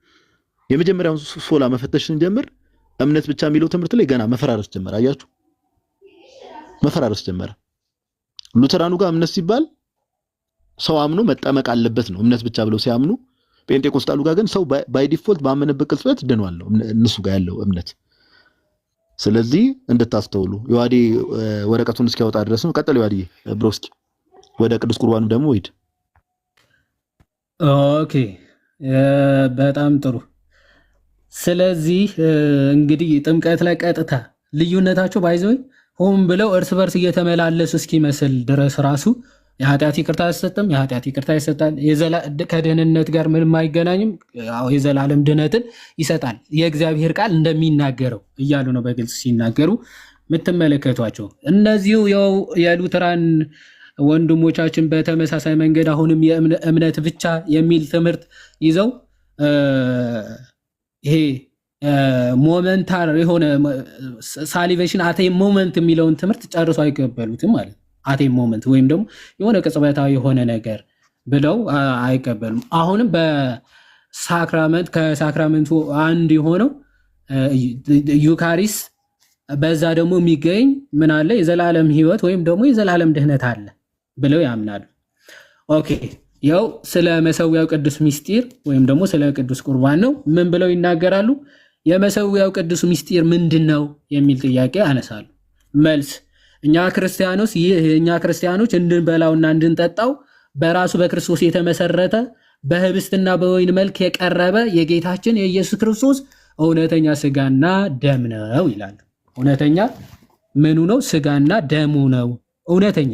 የመጀመሪያውን ሶላ መፈተሽ ስንጀምር እምነት ብቻ የሚለው ትምህርት ላይ ገና መፈራረስ ጀመረ። አያችሁ መፈራረስ ጀመረ። ሉተራኑ ጋር እምነት ሲባል ሰው አምኖ መጠመቅ አለበት ነው እምነት ብቻ ብለው ሲያምኑ፣ ጴንጤቆስጣሉ ጋር ግን ሰው ባይ ዲፎልት ባመነበት ቅጽበት ድኗል ነው እነሱ ጋር ያለው እምነት። ስለዚህ እንድታስተውሉ ዮሐዴ ወረቀቱን እስኪያወጣ ድረስ ነው። ቀጥል ዮሐዴ ብሮስኪ፣ ወደ ቅዱስ ቁርባኑ ደግሞ ሂድ። ኦኬ በጣም ጥሩ። ስለዚህ እንግዲህ ጥምቀት ላይ ቀጥታ ልዩነታቸው ባይዘው ሆም ብለው እርስ በርስ እየተመላለሱ እስኪመስል ድረስ ራሱ የኃጢአት ይቅርታ አይሰጥም፣ የኃጢአት ይቅርታ ይሰጣል። ከደህንነት ጋር ምንም አይገናኝም። የዘላለም ድህነትን ይሰጣል የእግዚአብሔር ቃል እንደሚናገረው እያሉ ነው በግልጽ ሲናገሩ የምትመለከቷቸው። እነዚሁ የሉተራን ወንድሞቻችን በተመሳሳይ መንገድ አሁንም የእምነት ብቻ የሚል ትምህርት ይዘው ይሄ ሞመንታር የሆነ ሳሊቬሽን አቴ ሞመንት የሚለውን ትምህርት ጨርሶ አይቀበሉትም ማለት አቴ ሞመንት ወይም ደግሞ የሆነ ቅጽበታዊ የሆነ ነገር ብለው አይቀበሉም። አሁንም በሳክራመንት ከሳክራመንቱ አንድ የሆነው ዩካሪስ በዛ ደግሞ የሚገኝ ምን አለ? የዘላለም ሕይወት ወይም ደግሞ የዘላለም ድህነት አለ ብለው ያምናሉ። ኦኬ ያው ስለ መሰዊያው ቅዱስ ምስጢር ወይም ደግሞ ስለ ቅዱስ ቁርባን ነው ምን ብለው ይናገራሉ? የመሰዊያው ቅዱስ ምስጢር ምንድነው የሚል ጥያቄ አነሳሉ። መልስ እኛ ክርስቲያኖች እንድንበላውና እንድንጠጣው በራሱ በክርስቶስ የተመሰረተ በህብስትና በወይን መልክ የቀረበ የጌታችን የኢየሱስ ክርስቶስ እውነተኛ ስጋና ደም ነው ይላሉ። እውነተኛ ምኑ ነው? ስጋና ደሙ ነው። እውነተኛ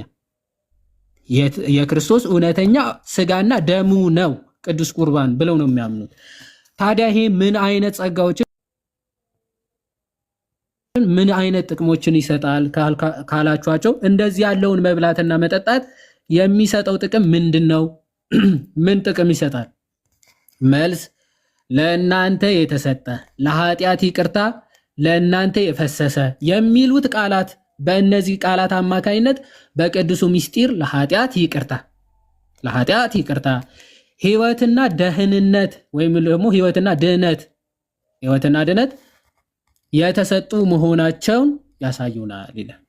የክርስቶስ እውነተኛ ስጋና ደሙ ነው ቅዱስ ቁርባን ብለው ነው የሚያምኑት። ታዲያ ይሄ ምን አይነት ጸጋዎችን ምን አይነት ጥቅሞችን ይሰጣል ካላችኋቸው፣ እንደዚህ ያለውን መብላትና መጠጣት የሚሰጠው ጥቅም ምንድነው? ምን ጥቅም ይሰጣል? መልስ ለእናንተ የተሰጠ ለኃጢአት ይቅርታ ለእናንተ የፈሰሰ የሚሉት ቃላት በእነዚህ ቃላት አማካይነት በቅዱሱ ምስጢር ለኃጢአት ይቅርታ ህይወትና ደህንነት ወይም ደግሞ ህይወትና ድህነት የተሰጡ መሆናቸውን ያሳዩናል ይላል።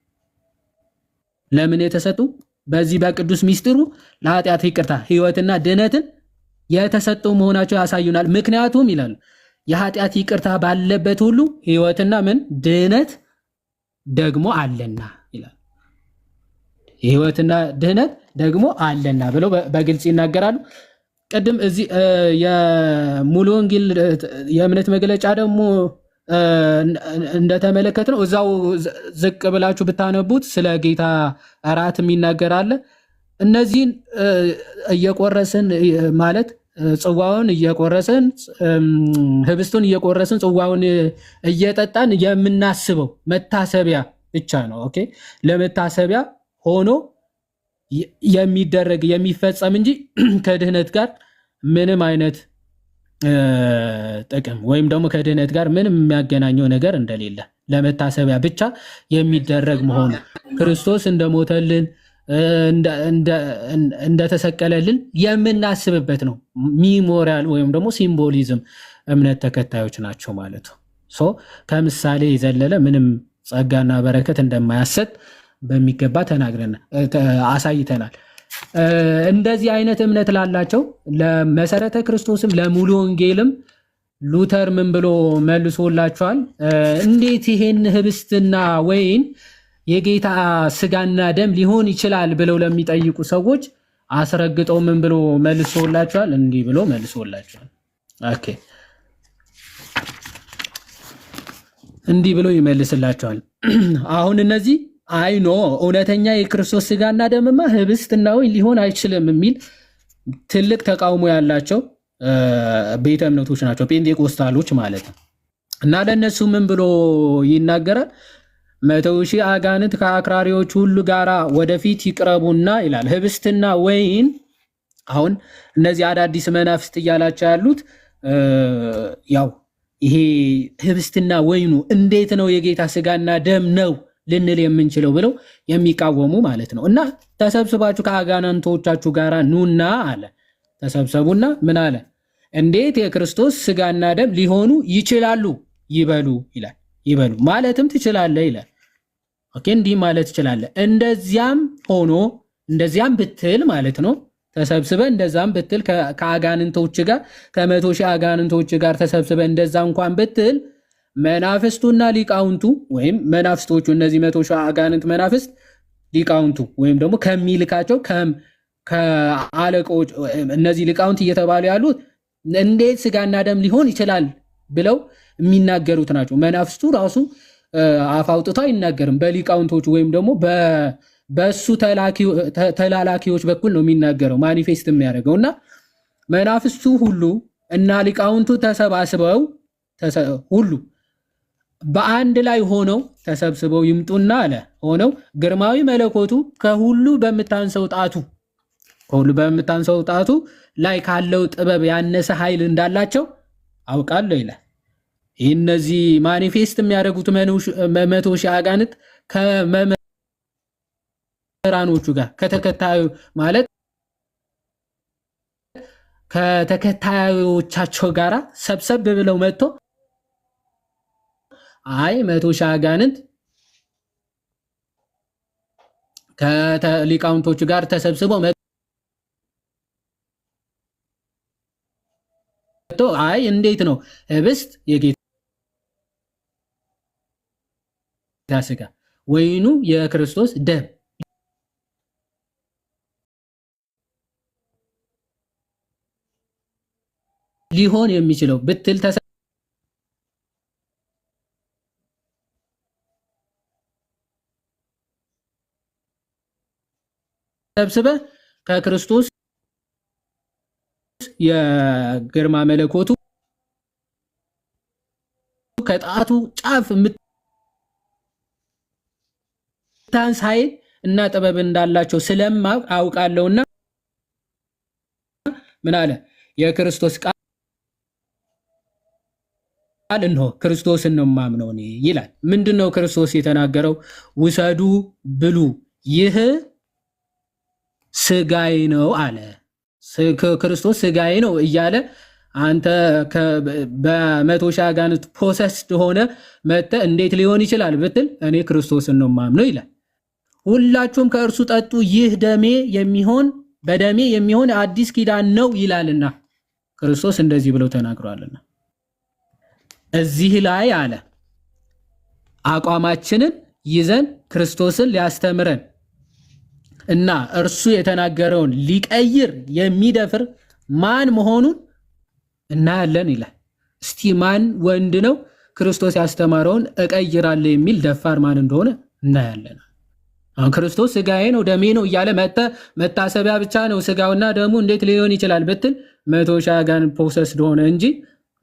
ለምን የተሰጡ? በዚህ በቅዱስ ምስጢሩ ለኃጢአት ይቅርታ ህይወትና ድህነትን የተሰጡ መሆናቸው ያሳዩናል። ምክንያቱም ይላሉ የኃጢአት ይቅርታ ባለበት ሁሉ ህይወትና ምን ድህነት ደግሞ አለና ይላል። ህይወትና ድህነት ደግሞ አለና ብለው በግልጽ ይናገራሉ። ቅድም እዚህ የሙሉ ወንጌል የእምነት መግለጫ ደግሞ እንደተመለከትነው እዛው ዝቅ ብላችሁ ብታነቡት ስለ ጌታ እራት የሚናገር አለ። እነዚህን እየቆረስን ማለት ጽዋውን እየቆረስን ህብስቱን እየቆረስን ጽዋውን እየጠጣን የምናስበው መታሰቢያ ብቻ ነው። ኦኬ ለመታሰቢያ ሆኖ የሚደረግ የሚፈጸም እንጂ ከድህነት ጋር ምንም አይነት ጥቅም ወይም ደግሞ ከድህነት ጋር ምንም የሚያገናኘው ነገር እንደሌለ ለመታሰቢያ ብቻ የሚደረግ መሆኑ ክርስቶስ እንደሞተልን እንደተሰቀለልን የምናስብበት ነው። ሚሞሪያል ወይም ደግሞ ሲምቦሊዝም እምነት ተከታዮች ናቸው ማለት ነው። ከምሳሌ የዘለለ ምንም ጸጋና በረከት እንደማያሰጥ በሚገባ አሳይተናል። እንደዚህ አይነት እምነት ላላቸው ለመሰረተ ክርስቶስም ለሙሉ ወንጌልም ሉተር ምን ብሎ መልሶላቸዋል? እንዴት ይሄን ህብስትና ወይን የጌታ ስጋና ደም ሊሆን ይችላል ብለው ለሚጠይቁ ሰዎች አስረግጠው ምን ብሎ መልሶላቸዋል? እንዲህ ብሎ መልሶላቸዋል። ኦኬ እንዲህ ብሎ ይመልስላቸዋል። አሁን እነዚህ አይኖ እውነተኛ የክርስቶስ ስጋና ደምማ ህብስትና ወይን ሊሆን አይችልም የሚል ትልቅ ተቃውሞ ያላቸው ቤተ እምነቶች ናቸው፣ ጴንጤቆስታሎች ማለት ነው። እና ለእነሱ ምን ብሎ ይናገራል? 100,000 አጋንንት ከአክራሪዎች ሁሉ ጋራ ወደፊት ይቅረቡና ይላል። ህብስትና ወይን አሁን እነዚህ አዳዲስ መናፍስት እያላቸው ያሉት ያው ይሄ ህብስትና ወይኑ እንዴት ነው የጌታ ስጋና ደም ነው ልንል የምንችለው ብለው የሚቃወሙ ማለት ነው። እና ተሰብስባችሁ ከአጋንንቶቻችሁ ጋር ኑና አለ። ተሰብሰቡና ምን አለ? እንዴት የክርስቶስ ስጋና ደም ሊሆኑ ይችላሉ? ይበሉ ይላል። ይበሉ ማለትም ትችላለህ ይላል። ኦኬ እንዲህ ማለት ትችላለህ። እንደዚያም ብትል ማለት ነው። ተሰብስበ እንደዛም ብትል ከአጋንንቶች ጋር ከ100,000 አጋንንቶች ጋር ተሰብስበ እንደዛ እንኳን ብትል መናፍስቱና ሊቃውንቱ ወይም መናፍስቶቹ እነዚህ 100,000 አጋንንት መናፍስት ሊቃውንቱ ወይም ደግሞ ከሚልካቸው ከአለቆች እነዚህ ሊቃውንት እየተባሉ ያሉት እንዴት ስጋና ደም ሊሆን ይችላል ብለው የሚናገሩት ናቸው። መናፍስቱ ራሱ አፍ አውጥቶ አይናገርም። በሊቃውንቶቹ ወይም ደግሞ በሱ ተላላኪዎች በኩል ነው የሚናገረው ማኒፌስት የሚያደርገው እና መናፍስቱ ሁሉ እና ሊቃውንቱ ተሰባስበው ሁሉ በአንድ ላይ ሆነው ተሰብስበው ይምጡና አለ ሆነው ግርማዊ መለኮቱ ከሁሉ በምታንሰው ጣቱ ላይ ካለው ጥበብ ያነሰ ኃይል እንዳላቸው አውቃለሁ ይላል። እነዚህ ማኒፌስት የሚያደርጉት 100,000 አጋንንት ከመምህራኖቹ ጋር ከተከታዩ ማለት ከተከታዮቻቸው ጋር ሰብሰብ ብለው መጥቶ አይ 100,000 አጋንንት ከሊቃውንቶቹ ጋር ተሰብስበው መጥቶ አይ እንዴት ነው ህብስት የጌታ ስጋ ወይኑ የክርስቶስ ደም ሊሆን የሚችለው ብትል ተሰብስበህ ከክርስቶስ የግርማ መለኮቱ ከጣቱ ጫፍ ምታንስ ኃይል እና ጥበብ እንዳላቸው ስለማውቅ አውቃለሁና ምን አለ የክርስቶስ ቃል እንሆ ክርስቶስን ነው ማምነው እኔ ይላል። ምንድነው ክርስቶስ የተናገረው? ውሰዱ ብሉ ይህ ስጋዬ ነው አለ። ክርስቶስ ስጋዬ ነው እያለ አንተ በ100,000 አጋንንት ፖሰስድ ሆነ መተ እንዴት ሊሆን ይችላል ብትል እኔ ክርስቶስን ነው ማምነው ይላል። ሁላችሁም ከእርሱ ጠጡ ይህ ደሜ የሚሆን በደሜ የሚሆን አዲስ ኪዳን ነው ይላልና ክርስቶስ እንደዚህ ብለው ተናግሯልና እዚህ ላይ አለ አቋማችንን ይዘን ክርስቶስን ሊያስተምረን እና እርሱ የተናገረውን ሊቀይር የሚደፍር ማን መሆኑን እናያለን ይላል። እስቲ ማን ወንድ ነው ክርስቶስ ያስተማረውን እቀይራለሁ የሚል ደፋር ማን እንደሆነ እናያለን። አሁን ክርስቶስ ስጋዬ ነው ደሜ ነው እያለ መታሰቢያ ብቻ ነው ስጋውና ደሙ እንዴት ሊሆን ይችላል ብትል 100,000 አጋንንት ፖሰስድ ሆነ እንጂ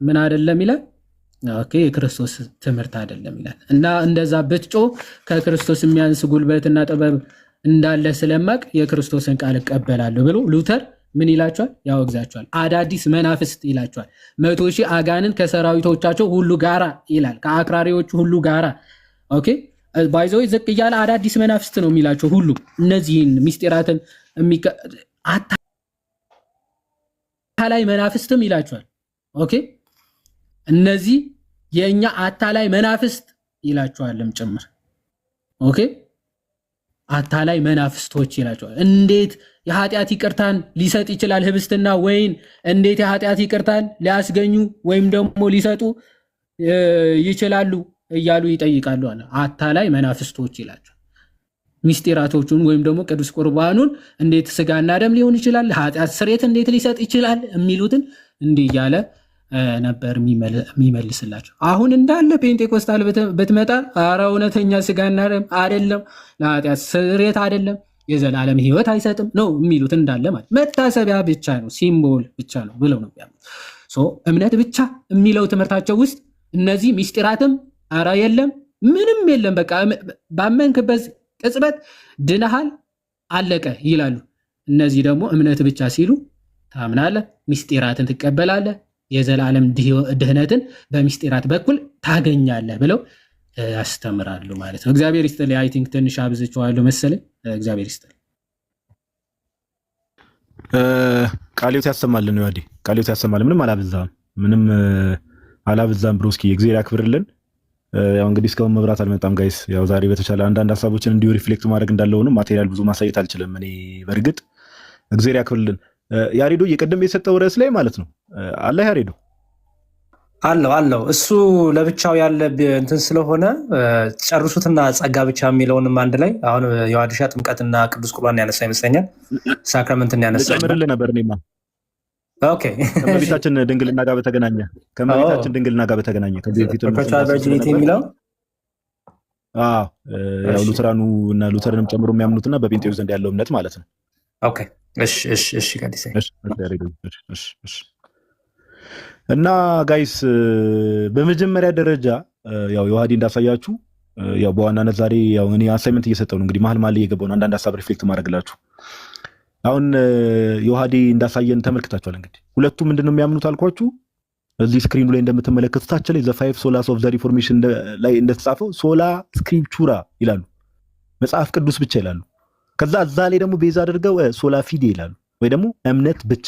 ምን አይደለም ይላል። ኦኬ የክርስቶስ ትምህርት አይደለም ይላል። እና እንደዛ ብትጮ ከክርስቶስ የሚያንስ ጉልበትና ጥበብ እንዳለ ስለማቅ የክርስቶስን ቃል እቀበላለሁ ብሎ ሉተር ምን ይላቸዋል? ያወግዛቸዋል። አዳዲስ መናፍስት ይላቸዋል። 100,000 አጋንንት ከሰራዊቶቻቸው ሁሉ ጋራ ይላል፣ ከአክራሪዎቹ ሁሉ ጋራ። ኦኬ ባይዘው ዝቅ እያለ አዳዲስ መናፍስት ነው የሚላቸው ሁሉ እነዚህን ሚስጢራትን አታላይ መናፍስትም ይላቸዋል። ኦኬ እነዚህ የኛ አታላይ መናፍስት ይላቸዋልም ጭምር። ኦኬ አታላይ መናፍስቶች ይላቸዋል። እንዴት የኃጢአት ይቅርታን ሊሰጥ ይችላል ህብስትና ወይን? እንዴት የኃጢአት ይቅርታን ሊያስገኙ ወይም ደግሞ ሊሰጡ ይችላሉ እያሉ ይጠይቃሉ አለ። አታላይ መናፍስቶች ይላቸዋል። ሚስጢራቶቹን ወይም ደግሞ ቅዱስ ቁርባኑን እንዴት ስጋና ደም ሊሆን ይችላል፣ ኃጢአት ስርየት እንዴት ሊሰጥ ይችላል የሚሉትን እንዲህ እያለ ነበር የሚመልስላቸው። አሁን እንዳለ ፔንቴኮስታል ብትመጣ ኧረ እውነተኛ ስጋና ደም አይደለም፣ ለኃጢአት ስርየት አይደለም፣ የዘላለም ህይወት አይሰጥም ነው የሚሉት እንዳለ ማለት መታሰቢያ ብቻ ነው፣ ሲምቦል ብቻ ነው ብለው ነው ያሉት። እምነት ብቻ የሚለው ትምህርታቸው ውስጥ እነዚህ ሚስጢራትም ኧረ የለም ምንም የለም፣ በቃ ባመንክበት ቅጽበት ድነሃል አለቀ ይላሉ። እነዚህ ደግሞ እምነት ብቻ ሲሉ ታምናለህ፣ ሚስጢራትን ትቀበላለህ፣ የዘላለም ድህነትን በሚስጢራት በኩል ታገኛለህ ብለው ያስተምራሉ ማለት ነው። እግዚአብሔር ይስጥልኝ። አይ ቲንክ ትንሽ አብዝቼዋለሁ መሰለኝ። እግዚአብሔር ይስጥልኝ። ቃልዮት ያሰማልን ነው ያዲ ቃልዮት ያሰማልን። ምንም አላብዛም ብሮስኪ እግዚአብሔር ያክብርልን። ያው እንግዲህ እስካሁን መብራት አልመጣም ጋይስ። ያው ዛሬ በተቻለ አንዳንድ ሀሳቦችን እንዲሁ ሪፍሌክት ማድረግ እንዳለው ነው። ማቴሪያል ብዙ ማሳየት አልችልም እኔ በእርግጥ እግዚአብሔር ያክብርልን። ያሬዶ እየቀደም የሰጠው ርዕስ ላይ ማለት ነው አለ ያሬዶ አለው እሱ ለብቻው ያለ እንትን ስለሆነ ጨርሱትና ጸጋ ብቻ የሚለውንም አንድ ላይ አሁን የዋድሻ ጥምቀትና ቅዱስ ቁርባን ያነሳ ይመስለኛል። ሳክራመንትን ያነሳ ጨምርልህ ነበር እኔማ። ኦኬ ከመቤታችን ድንግልና ጋር በተገናኘ ከዚህ በፊት የሚለው አዎ ያው ሉተራኑ እና ሉተርንም ጨምሮ የሚያምኑትና በጴንጤዎች ዘንድ ያለው እምነት ማለት ነው። ኦኬ እሺ ቀዲስ እና ጋይስ በመጀመሪያ ደረጃ ያው የዋህዲ እንዳሳያችሁ ያው በዋናነት ዛሬ ያው እኔ አሳይመንት እየሰጠው ነው እንግዲህ መሀል እየገባው ነው አንዳንድ ሀሳብ ሪፍሌክት ማድረግላችሁ። አሁን የዋህዲ እንዳሳየን ተመልክታችኋል። እንግዲህ ሁለቱም ምንድነው የሚያምኑት አልኳችሁ። እዚህ ስክሪኑ ላይ እንደምትመለከቱት ታች ላይ ዘ ፋይቭ ሶላስ ኦፍ ዘ ሪፎርሜሽን ላይ እንደተጻፈው ሶላ ስክሪፕቹራ ይላሉ፣ መጽሐፍ ቅዱስ ብቻ ይላሉ። ከዛ እዛ ላይ ደግሞ ቤዛ አድርገው ሶላ ፊዴ ይላሉ፣ ወይ ደግሞ እምነት ብቻ።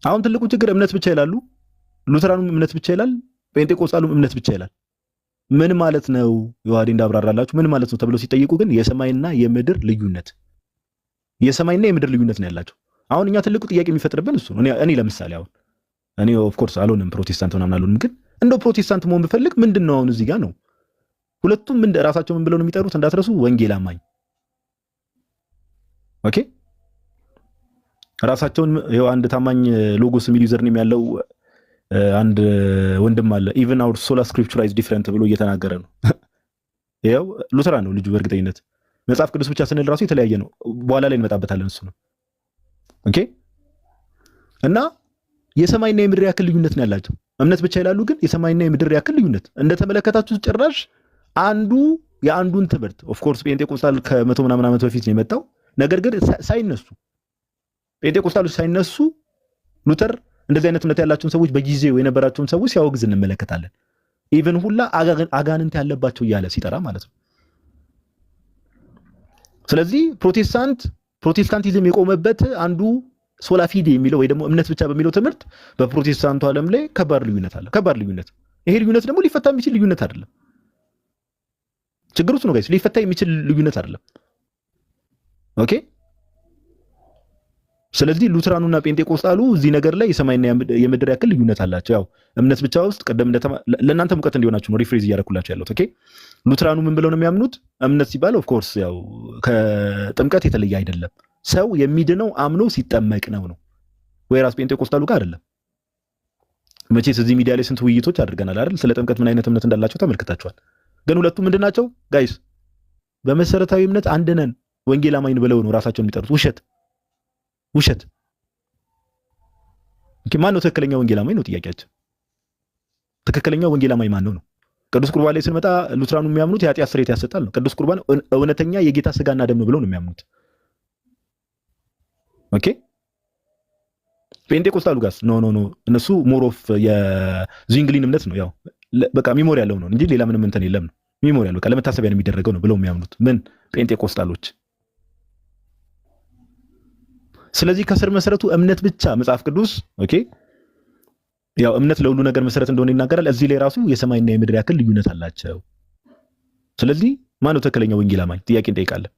አሁን ትልቁ ችግር እምነት ብቻ ይላሉ፣ ሉተራኑም እምነት ብቻ ይላል፣ ጴንጤቆስጣሉም እምነት ብቻ ይላል። ምን ማለት ነው? የዋህዲ እንዳብራራላችሁ ምን ማለት ነው ተብለው ሲጠይቁ ግን የሰማይና የምድር ልዩነት ነው ያላቸው። አሁን እኛ ትልቁ ጥያቄ የሚፈጥርብን እሱ ነው። እኔ ለምሳሌ አሁን እኔ ኦፍ ኮርስ አልሆንም ፕሮቴስታንት ምናምን አልሆንም፣ ግን እንደው ፕሮቴስታንት መሆን ብፈልግ ምንድነው አሁን እዚህ ጋር ነው ሁለቱም ራሳቸው ምን ብለው ነው የሚጠሩት እንዳትረሱ፣ ወንጌል አማኝ። ኦኬ ራሳቸውን ይኸው አንድ ታማኝ ሎጎስ የሚል ዩዘርኔም ያለው አንድ ወንድም አለ። ኢቭን አወር ሶላ ስክሪፕቸር ኢዝ ዲፈረንት ብሎ እየተናገረ ነው። ይኸው ሉተራን ነው ልጁ። በእርግጠኝነት መጽሐፍ ቅዱስ ብቻ ስንል ራሱ የተለያየ ነው። በኋላ ላይ እንመጣበታለን እሱ ነው። ኦኬ እና የሰማይና የምድር ያክል ልዩነት ነው ያላቸው። እምነት ብቻ ይላሉ፣ ግን የሰማይና የምድር ያክል ልዩነት እንደተመለከታችሁ ጭራሽ አንዱ የአንዱን ትምህርት ኦፍ ኮርስ ጴንጤቆስጣል ከ100 ምናምን ዓመት በፊት ነው የመጣው። ነገር ግን ሳይነሱ ጴንጤቆስጣሎች ሳይነሱ ሉተር እንደዚህ አይነት እምነት ያላቸውን ሰዎች በጊዜው የነበራቸውን ሰዎች ሲያወግዝ እንመለከታለን። ኢቭን ሁላ አጋንንት ያለባቸው እያለ ሲጠራ ማለት ነው። ስለዚህ ፕሮቴስታንቲዝም የቆመበት አንዱ ሶላ ፊዴ የሚለው ወይ ደግሞ እምነት ብቻ በሚለው ትምህርት በፕሮቴስታንቱ ዓለም ላይ ከባድ ልዩነት አለ። ከባድ ልዩነት። ይሄ ልዩነት ደግሞ ሊፈታ የሚችል ልዩነት አይደለም። ችግሩ እሱ ነው ጋይስ፣ ሊፈታ የሚችል ልዩነት አይደለም። ኦኬ ስለዚህ ሉተራኑና ጴንጤቆስጣሉ እዚህ ነገር ላይ የሰማይና የምድር ያክል ልዩነት አላቸው። ያው እምነት ብቻ ውስጥ ቀደም ለእናንተ ሙቀት እንዲሆናችሁ ነው ሪፍሬዝ እያደረኩላችሁ ያለሁት። ኦኬ ሉተራኑ ምን ብለው ነው የሚያምኑት? እምነት ሲባል ኦፍ ኮርስ ያው ከጥምቀት የተለየ አይደለም። ሰው የሚድነው አምኖ ሲጠመቅ ነው። ወይራስ ጴንጤቆስጣሉ ጋር አይደለም። መቼስ እዚህ ሚዲያ ላይ ስንት ውይይቶች አድርገናል አይደል? ስለ ጥምቀት ምን አይነት እምነት እንዳላቸው ተመልክታችኋል። ግን ሁለቱም ምንድናቸው ጋይስ? በመሰረታዊ እምነት አንድ ነን ወንጌል አማኝ ብለው ነው ራሳቸውን የሚጠሩት። ውሸት። ማን ነው ትክክለኛ ወንጌል አማኝ ነው ጥያቄያችን። ትክክለኛ ወንጌል አማኝ ማን ነው? ቅዱስ ቁርባን ላይ ስንመጣ ሉተራኑ የሚያምኑት የኃጢአት ስርየት ያሰጣል ነው። ቅዱስ ቁርባን እውነተኛ የጌታ ስጋና ደም ብለው ነው የሚያምኑት። ኦኬ ጴንጤቆስጣሉ ጋርስ ኖ እነሱ ሞር ኦፍ የዝዊንግሊን እምነት ነው። ያው በቃ ሚሞሪ ያለው ነው እንጂ ሌላ ምንም እንትን የለም ነው። ሚሞሪ ያለው በቃ ለመታሰቢያ ነው የሚደረገው ነው ብለው የሚያምኑት ምን ጴንጤቆስጣሎች። ስለዚህ ከስር መሰረቱ እምነት ብቻ መጽሐፍ ቅዱስ ኦኬ ያው እምነት ለሁሉ ነገር መሰረት እንደሆነ ይናገራል። እዚህ ላይ ራሱ የሰማይና የምድር ያክል ልዩነት አላቸው። ስለዚህ ማን ነው ትክክለኛ ወንጌል አማኝ? ጥያቄ እንጠይቃለን።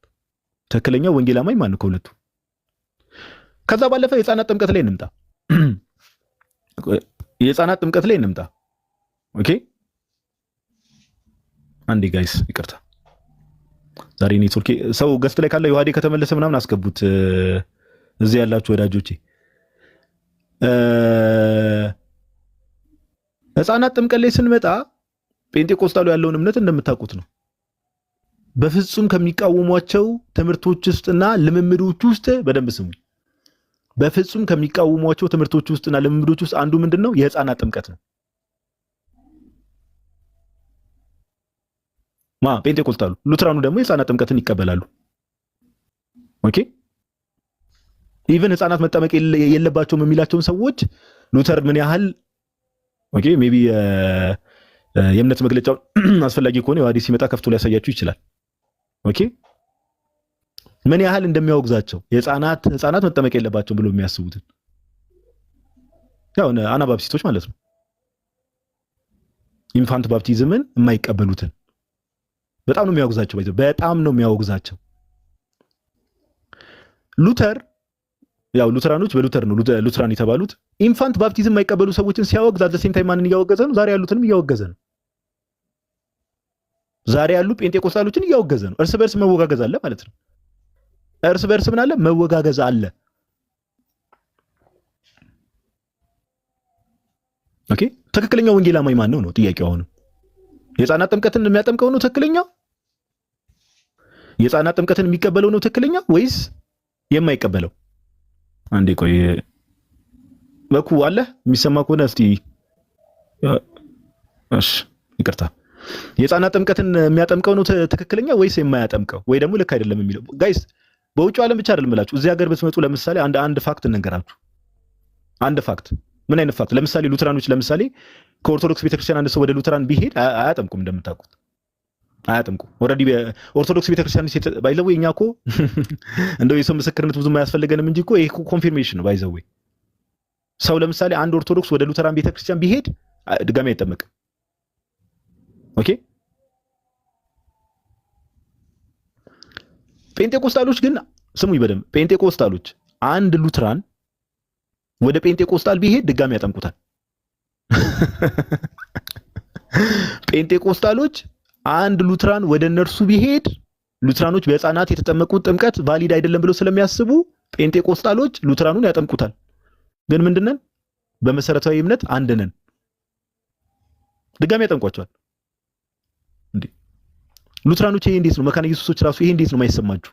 ትክክለኛ ወንጌል አማኝ ማን ነው ከሁለቱ? ከዛ ባለፈ የህፃናት ጥምቀት ላይ እንምጣ። የህፃናት ጥምቀት ላይ እንምጣ። ኦኬ አንዴ ጋይስ ይቅርታ፣ ዛሬ ኔትወርክ ሰው ገስት ላይ ካለ የዋህዴ ከተመለሰ ምናምን አስገቡት። እዚህ ያላችሁ ወዳጆቼ ህፃናት ጥምቀት ላይ ስንመጣ ጴንጤቆስጣሉ ያለውን እምነት እንደምታውቁት ነው። በፍጹም ከሚቃወሟቸው ትምህርቶች ውስጥና ልምምዶች ውስጥ በደንብ ስሙኝ። በፍጹም ከሚቃወሟቸው ትምህርቶች ውስጥና ልምምዶች ውስጥ አንዱ ምንድነው? የህፃናት ጥምቀት ነው። ጴንጤቆስጣሉ። ሉተራኑ ደግሞ የህፃናት ጥምቀትን ይቀበላሉ። ኦኬ ኢቭን ህፃናት መጠመቅ የለባቸውም የሚላቸውን ሰዎች ሉተር ምን ያህል ኦኬ ሜቢ የእምነት መግለጫው አስፈላጊ ከሆነ የዋህዴ ሲመጣ ከፍቶ ሊያሳያችሁ ይችላል። ኦኬ ምን ያህል እንደሚያወግዛቸው ህፃናት መጠመቅ የለባቸውም ብሎ የሚያስቡትን ያው አናባፕቲስቶች ማለት ነው። ኢንፋንት ባፕቲዝምን የማይቀበሉትን በጣም ነው የሚያወግዛቸው። በጣም ነው የሚያወግዛቸው። ሉተር ያው ሉተራኖች በሉተር ነው ሉተራን የተባሉት። ኢንፋንት ባፕቲዝም የማይቀበሉ ሰዎችን ሲያወግዝ አት ዘ ሴም ታይም ማንን እያወገዘ ነው? ዛሬ ያሉትንም እያወገዘ ነው። ዛሬ ያሉ ጴንጤቆስጣሎችን እያወገዘ ነው። እርስ በርስ መወጋገዝ አለ ማለት ነው። እርስ በርስ ምን አለ? መወጋገዝ አለ። ኦኬ ትክክለኛ ወንጌል አማኝ ማን ነው ጥያቄው። አሁንም የሕፃናት ጥምቀትን የሚያጠምቀው ነው ትክክለኛ? የሕፃናት ጥምቀትን የሚቀበለው ነው ትክክለኛ ወይስ የማይቀበለው? አንዴ ቆይ በኩ አለ የሚሰማ ከሆነ እስቲ እሺ ይቅርታ። የሕፃናት ጥምቀትን የሚያጠምቀው ነው ትክክለኛ ወይስ የማያጠምቀው ወይ ደግሞ ልክ አይደለም የሚለው? ጋይስ በውጭው ዓለም ብቻ አይደለም እላችሁ፣ እዚህ ሀገር ብትመጡ ለምሳሌ አንድ ፋክት እንንገራችሁ። አንድ ፋክት። ምን አይነት ፋክት? ለምሳሌ ሉተራኖች ለምሳሌ ከኦርቶዶክስ ቤተክርስቲያን አንድ ሰው ወደ ሉተራን ቢሄድ አያጠምቁም። እንደምታውቁት አያጠምቁም። ኦልሬዲ ኦርቶዶክስ ቤተክርስቲያን ባይዘው እኛ እኮ እንደው የሰው ምስክርነት ብዙም አያስፈልገንም እንጂ እኮ ይሄ ኮንፊርሜሽን ነው። ባይዘው ሰው ለምሳሌ አንድ ኦርቶዶክስ ወደ ሉተራን ቤተክርስቲያን ቢሄድ ድጋሚ አይጠመቅም። ኦኬ። ጴንጤቆስጣሎች ግን ስሙ ይበደም። ጴንጤቆስጣሎች አንድ ሉተራን ወደ ጴንጤቆስጣል ቢሄድ ድጋሚ ያጠምቁታል። ጴንጤቆስጣሎች አንድ ሉተራን ወደ እነርሱ ቢሄድ ሉተራኖች በሕፃናት የተጠመቁት ጥምቀት ቫሊድ አይደለም ብለው ስለሚያስቡ ጴንጤቆስጣሎች ሉተራኑን ያጠምቁታል። ግን ምንድነን? በመሰረታዊ እምነት አንድ ነን። ድጋሚ ያጠምቋቸዋል። እንዴ ሉተራኖች ይሄ እንዴት ነው? መካነ ኢየሱሶች ራሱ ይሄ እንዴት ነው የማይሰማችሁ?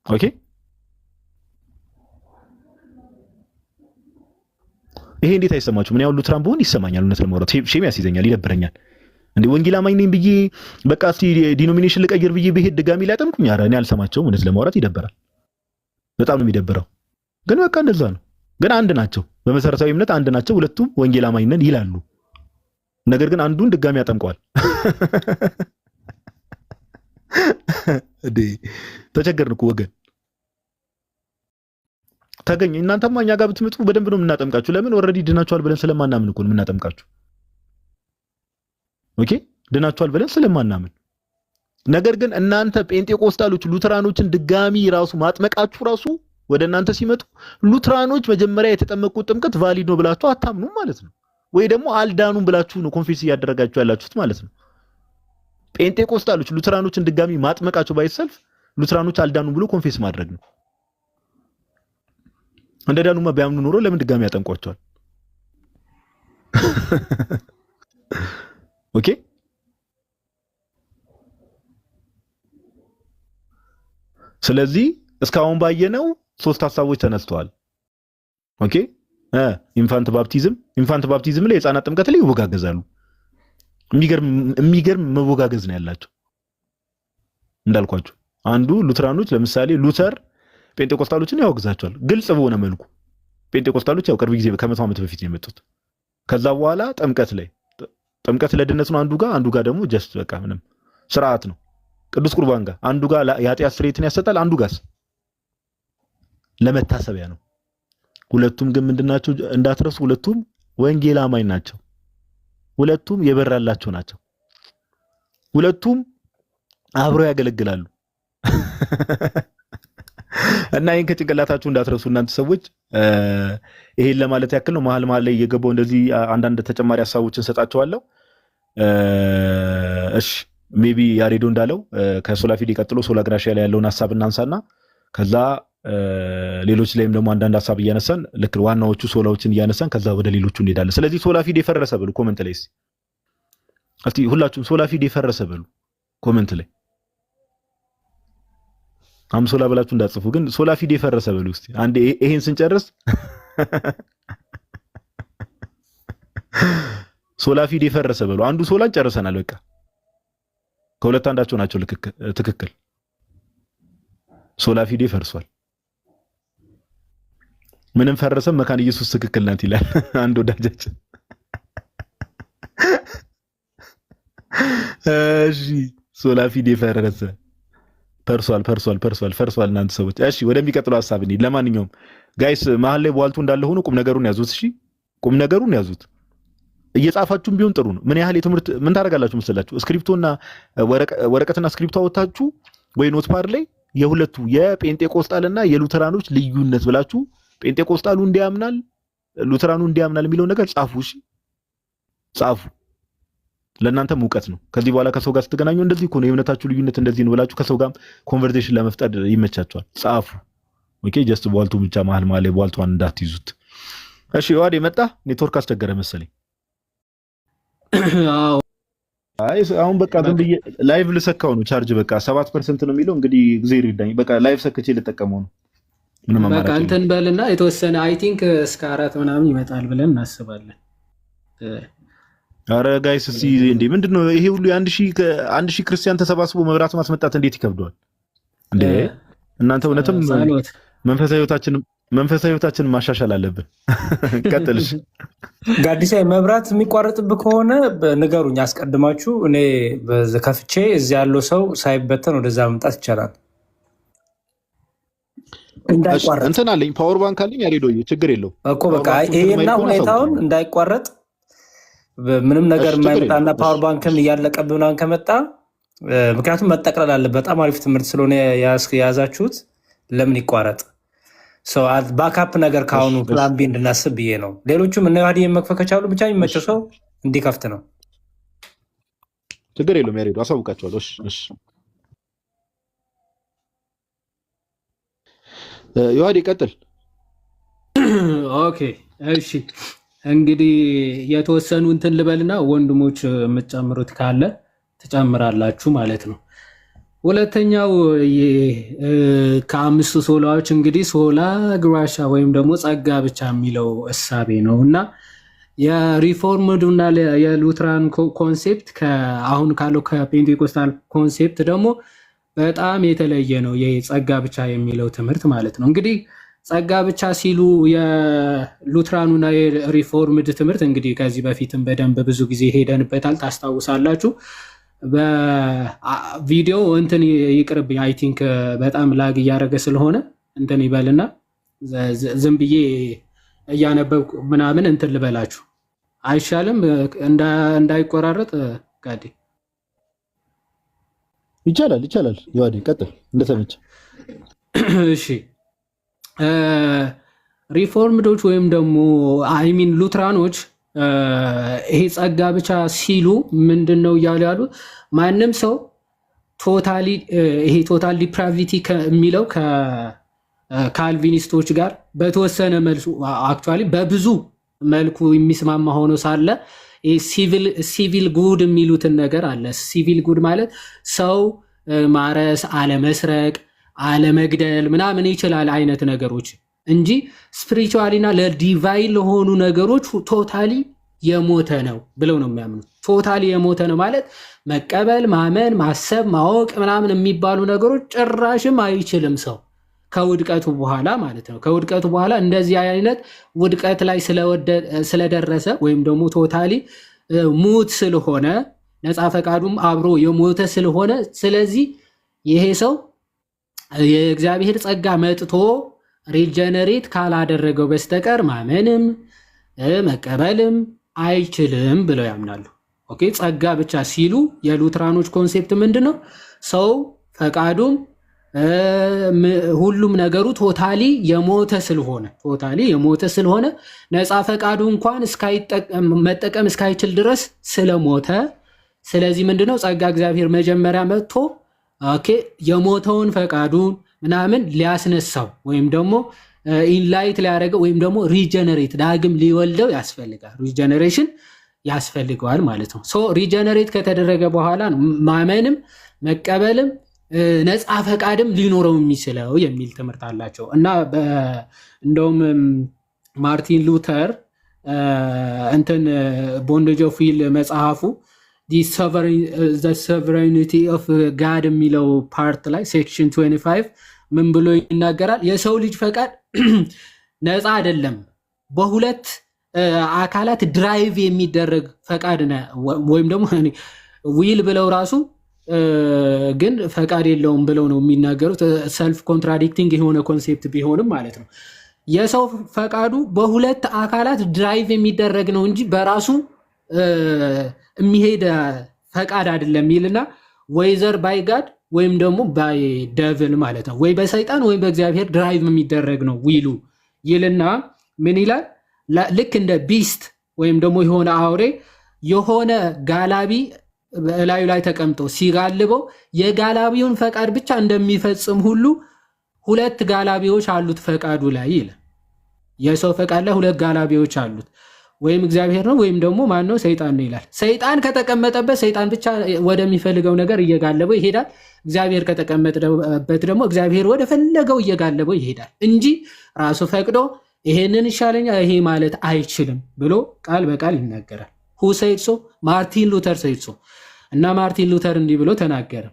ኦኬ ይሄ እንዴት አይሰማችሁ? ምን ያው ሉተራን ብሆን ይሰማኛል። እውነት ለማውራት ሼም ያስይዘኛል፣ ይደብረኛል። እንዴ ወንጌል አማኝ ነኝ ብዬ በቃ እስቲ ዲኖሚኔሽን ልቀይር ብዬ ብሄድ ድጋሚ ሊያጠምቁኝ? ኧረ እኔ አልሰማቸውም። እውነት ለማውራት ይደብራል። በጣም ነው የሚደብረው። ግን በቃ እንደዛ ነው። ግን አንድ ናቸው። በመሰረታዊ እምነት አንድ ናቸው። ሁለቱም ወንጌል አማኝ ነን ይላሉ። ነገር ግን አንዱን ድጋሚ ያጠምቀዋል። እንዴ ተቸገርን እኮ ወገን። ታገኝ እናንተማ እኛ ጋር ብትመጡ በደንብ ነው የምናጠምቃችሁ። ለምን? ኦልሬዲ ድናችኋል ብለን ስለማናምን እኮ ነው የምናጠምቃችሁ። ኦኬ ድናችኋል ብለን ስለማናምን። ነገር ግን እናንተ ጴንጤቆስታሎች ሉተራኖችን ድጋሚ ራሱ ማጥመቃችሁ ራሱ ወደ እናንተ ሲመጡ ሉተራኖች መጀመሪያ የተጠመቁት ጥምቀት ቫሊድ ነው ብላችሁ አታምኑም ማለት ነው። ወይ ደግሞ አልዳኑም ብላችሁ ነው ኮንፌስ እያደረጋችሁ ያላችሁት ማለት ነው። ጴንጤቆስታሎች ሉተራኖችን ድጋሚ ማጥመቃቸው ባይሰልፍ ሉተራኖች አልዳኑም ብሎ ኮንፌስ ማድረግ ነው። እንደዳኑማ ቢያምኑ ኖሮ ለምን ድጋሚ ያጠምቋቸዋል? ኦኬ ስለዚህ እስካሁን ባየነው ሶስት ሐሳቦች ተነስተዋል። ኦኬ ኢንፋንት ባፕቲዝም ላይ የሕፃናት ጥምቀት ላይ ይወጋገዛሉ። የሚገርም መወጋገዝ ነው ያላቸው። እንዳልኳቸው አንዱ ሉተራኖች ለምሳሌ ሉተር ጴንጤቆስታሎችን ያወግዛቸዋል ግልጽ በሆነ መልኩ። ጴንጤቆስታሎች ያው ቅርብ ጊዜ ከ100 ዓመት በፊት ነው የመጡት። ከዛ በኋላ ጥምቀት ለድነት ነው አንዱ ጋር ደግሞ ጀስት በቃ ምንም ስርዓት ነው። ቅዱስ ቁርባን ጋር አንዱ ጋር የኃጢአት ስርየትን ያሰጣል፣ አንዱ ጋር ለመታሰቢያ ነው። ሁለቱም ግን ምንድናቸው እንዳትረሱ፣ ሁለቱም ወንጌል አማኝ ናቸው። ሁለቱም የበራላቸው ናቸው። ሁለቱም አብረው ያገለግላሉ። እና ይሄን ከጭንቅላታችሁ እንዳትረሱ እናንተ ሰዎች። ይሄን ለማለት ያክል ነው። መሀል ላይ እየገባው እንደዚህ አንዳንድ ተጨማሪ ሐሳቦችን ሰጣቸዋለሁ። እሺ ሜቢ ያሬዶ እንዳለው ከሶላ ፊዴ ቀጥሎ ሶላ ግራሺያ ላይ ያለውን ሐሳብ እናንሳና ከዛ ሌሎች ላይም ደግሞ አንዳንድ ሐሳብ እያነሳን ልክ ዋናዎቹ ሶላዎችን እያነሳን ከዛ ወደ ሌሎቹ እንሄዳለን። ስለዚህ ሶላ ፊዴ ፈረሰ በሉ ኮሜንት ላይ እስቲ ሁላችሁም ሶላ ፊዴ ፈረሰ በሉ ኮሜንት ላይ። አምሶላ ብላችሁ እንዳትጽፉ ግን ሶላ ፊዴ ፈረሰ በሉ እስቲ አንዴ። ይሄን ስንጨርስ ሶላ ፊዴ ፈረሰ በሉ። አንዱ ሶላን ጨርሰናል በቃ። ከሁለት አንዳቸው ናቸው ትክክል። ሶላ ፊዴ ፈርሷል። ምንም ፈረሰም መካነ ኢየሱስ ትክክል ናት ይላል አንድ ወዳጃችን። እሺ ሶላ ፊዴ ፈረሰ ፈርሷል እናንተ ሰዎች። እሺ ወደሚቀጥለው ሐሳብ እንሂድ። ለማንኛውም ጋይስ መሀል ላይ ቧልቱ እንዳለ ሆኖ ቁም ነገሩን ያዙት። እሺ ቁም ነገሩን ያዙት። እየጻፋችሁም ቢሆን ጥሩ ነው። ምን ያህል የትምህርት ምን ታደርጋላችሁ መሰላችሁ? ስክሪፕቶና ወረቀትና ስክሪፕቶ አወጣችሁ ወይ ኖትፓድ ላይ የሁለቱ የጴንጤቆስጣልና የሉተራኖች ልዩነት ብላችሁ ጴንጤቆስጣሉ እንዲያምናል ሉተራኑ እንዲያምናል የሚለው ነገር ጻፉ። እሺ ጻፉ። ለእናንተም እውቀት ነው። ከዚህ በኋላ ከሰው ጋር ስትገናኙ እንደዚህ እኮ ነው የእምነታችሁ ልዩነት እንደዚህ ነው ብላችሁ ከሰው ጋር ኮንቨርሴሽን ለመፍጠር ይመቻችኋል። ጻፉ። ኦኬ ጀስት ቧልቱ ብቻ መሀል ላይ ቧልቷን እንዳትይዙት። እሺ ዋዲ መጣ። ኔትወርክ አስቸገረ መሰለኝ። አዎ አይ አሁን በቃ ዝም ብዬ ላይቭ ልሰካው ነው። ቻርጅ በቃ 7% ነው የሚለው እንግዲህ ጊዜ ይርዳኝ። በቃ ላይቭ ሰክቼ ልጠቀመው ነው። ምንም በቃ አማራጭ እንትን በልና የተወሰነ አይ ቲንክ እስከ 4 ምናምን ይመጣል ብለን እናስባለን። አረ ጋይስ እስቲ እንዴ ምንድነው ይሄ ሁሉ የአንድ ሺህ ክርስቲያን ተሰባስቦ መብራት ማስመጣት እንዴት ይከብደዋል እንዴ? እናንተ እውነትም መንፈሳዊ ህይወታችንን ማሻሻል አለብን። ቀጥልሽ ጋዲሳ መብራት የሚቋረጥብህ ከሆነ ንገሩኝ አስቀድማችሁ። እኔ ከፍቼ እዚህ ያለው ሰው ሳይበተን ወደዛ መምጣት ይቻላል። እንዳይቋረጥ እንትን አለኝ፣ ፓወር ባንክ አለኝ። ያሬዶዬ ችግር የለው እኮ በቃ ይሄና ሁኔታውን እንዳይቋረጥ ምንም ነገር የማይመጣና ፓወር ባንክም እያለቀብህ ምናምን ከመጣ ምክንያቱም መጠቅለል አለ። በጣም አሪፍ ትምህርት ስለሆነ የያዛችሁት ለምን ይቋረጥ? ባካፕ ነገር ካሁኑ ፕላን ቢ እንድናስብ ብዬ ነው። ሌሎቹም እነ ዮሐዴ መክፈት ከቻሉ ብቻ የሚመቸው ሰው እንዲከፍት ነው። ችግር የለውም ያሬዶ፣ አሳውቃቸዋለሁ። እሺ ዮሐዴ ቀጥል። ኦኬ እሺ እንግዲህ የተወሰኑ እንትን ልበልና ወንድሞች የምትጨምሩት ካለ ትጨምራላችሁ ማለት ነው። ሁለተኛው ከአምስቱ ሶላዎች እንግዲህ ሶላ ግራሻ ወይም ደግሞ ጸጋ ብቻ የሚለው እሳቤ ነው እና የሪፎርምዱና የሉትራን ኮንሴፕት አሁን ካለው ከፔንቴኮስታል ኮንሴፕት ደግሞ በጣም የተለየ ነው። የጸጋ ብቻ የሚለው ትምህርት ማለት ነው። እንግዲህ ጸጋ ብቻ ሲሉ የሉትራኑና የሪፎርምድ ትምህርት እንግዲህ ከዚህ በፊትም በደንብ ብዙ ጊዜ ሄደንበታል፣ ታስታውሳላችሁ። በቪዲዮ እንትን ይቅርብኝ፣ አይ ቲንክ በጣም ላግ እያደረገ ስለሆነ እንትን ይበልና ዝም ብዬ እያነበብኩ ምናምን እንትን ልበላችሁ አይሻልም? እንዳይቆራረጥ ጋዴ። ይቻላል ዮሐዴ ቀጥል እንደተመቸ። እሺ ሪፎርምዶች ወይም ደግሞ አይሚን ሉትራኖች ይሄ ጸጋ ብቻ ሲሉ ምንድን ነው እያሉ ያሉት? ማንም ሰው ይሄ ቶታል ዲፕራቪቲ የሚለው ከካልቪኒስቶች ጋር በተወሰነ መልኩ አክቹዋሊ በብዙ መልኩ የሚስማማ ሆኖ ሳለ ሲቪል ጉድ የሚሉትን ነገር አለ። ሲቪል ጉድ ማለት ሰው ማረስ፣ አለመስረቅ፣ አለመግደል ምናምን ይችላል አይነት ነገሮች እንጂ ስፒሪቹዋሊና ለዲቫይን ለሆኑ ነገሮች ቶታሊ የሞተ ነው ብለው ነው የሚያምኑት። ቶታሊ የሞተ ነው ማለት መቀበል፣ ማመን፣ ማሰብ፣ ማወቅ ምናምን የሚባሉ ነገሮች ጭራሽም አይችልም ሰው ከውድቀቱ በኋላ ማለት ነው። ከውድቀቱ በኋላ እንደዚህ አይነት ውድቀት ላይ ስለደረሰ ወይም ደግሞ ቶታሊ ሙት ስለሆነ ነፃ ፈቃዱም አብሮ የሞተ ስለሆነ ስለዚህ ይሄ ሰው የእግዚአብሔር ጸጋ መጥቶ ሪጀነሬት ካላደረገው በስተቀር ማመንም መቀበልም አይችልም ብለው ያምናሉ። ኦኬ ጸጋ ብቻ ሲሉ የሉትራኖች ኮንሴፕት ምንድን ነው? ሰው ፈቃዱም ሁሉም ነገሩ ቶታሊ የሞተ ስለሆነ ነፃ ፈቃዱ እንኳን መጠቀም እስካይችል ድረስ ስለሞተ፣ ስለዚህ ምንድነው ጸጋ እግዚአብሔር መጀመሪያ መጥቶ ኦኬ የሞተውን ፈቃዱን ምናምን ሊያስነሳው ወይም ደግሞ ኢንላይት ሊያደርገው ወይም ደግሞ ሪጀነሬት ዳግም ሊወልደው ያስፈልጋል። ሪጀነሬሽን ያስፈልገዋል ማለት ነው። ሶ ሪጀነሬት ከተደረገ በኋላ ነው ማመንም መቀበልም ነፃ ፈቃድም ሊኖረው የሚችለው የሚል ትምህርት አላቸው እና እንደውም ማርቲን ሉተር እንትን ቦንዴጅ ኦፍ ዊል መጽሐፉ ሶቨሬኒቲ ኦፍ ጋድ የሚለው ፓርት ላይ ሴክሽን 25 ምን ብሎ ይናገራል? የሰው ልጅ ፈቃድ ነፃ አይደለም፣ በሁለት አካላት ድራይቭ የሚደረግ ፈቃድ ወይም ደግሞ ዊል ብለው ራሱ ግን ፈቃድ የለውም ብለው ነው የሚናገሩት። ሰልፍ ኮንትራዲክቲንግ የሆነ ኮንሴፕት ቢሆንም ማለት ነው። የሰው ፈቃዱ በሁለት አካላት ድራይቭ የሚደረግ ነው እንጂ በራሱ የሚሄድ ፈቃድ አይደለም ይልና ወይዘር ባይ ጋድ ወይም ደግሞ ባይ ደቭል ማለት ነው፣ ወይ በሰይጣን ወይም በእግዚአብሔር ድራይቭ የሚደረግ ነው ዊሉ ይልና ምን ይላል? ልክ እንደ ቢስት ወይም ደግሞ የሆነ አውሬ የሆነ ጋላቢ በላዩ ላይ ተቀምጦ ሲጋልበው የጋላቢውን ፈቃድ ብቻ እንደሚፈጽም ሁሉ ሁለት ጋላቢዎች አሉት ፈቃዱ ላይ ይላል። የሰው ፈቃድ ላይ ሁለት ጋላቢዎች አሉት። ወይም እግዚአብሔር ነው ወይም ደግሞ ማን ነው? ሰይጣን ነው ይላል። ሰይጣን ከተቀመጠበት ሰይጣን ብቻ ወደሚፈልገው ነገር እየጋለበው ይሄዳል። እግዚአብሔር ከተቀመጠበት ደግሞ እግዚአብሔር ወደ ፈለገው እየጋለበው ይሄዳል እንጂ ራሱ ፈቅዶ ይሄንን ይሻለኛል ይሄ ማለት አይችልም ብሎ ቃል በቃል ይናገራል። ሁ ሰይድ ሶ? ማርቲን ሉተር ሰይድ ሶ። እና ማርቲን ሉተር እንዲህ ብሎ ተናገረ።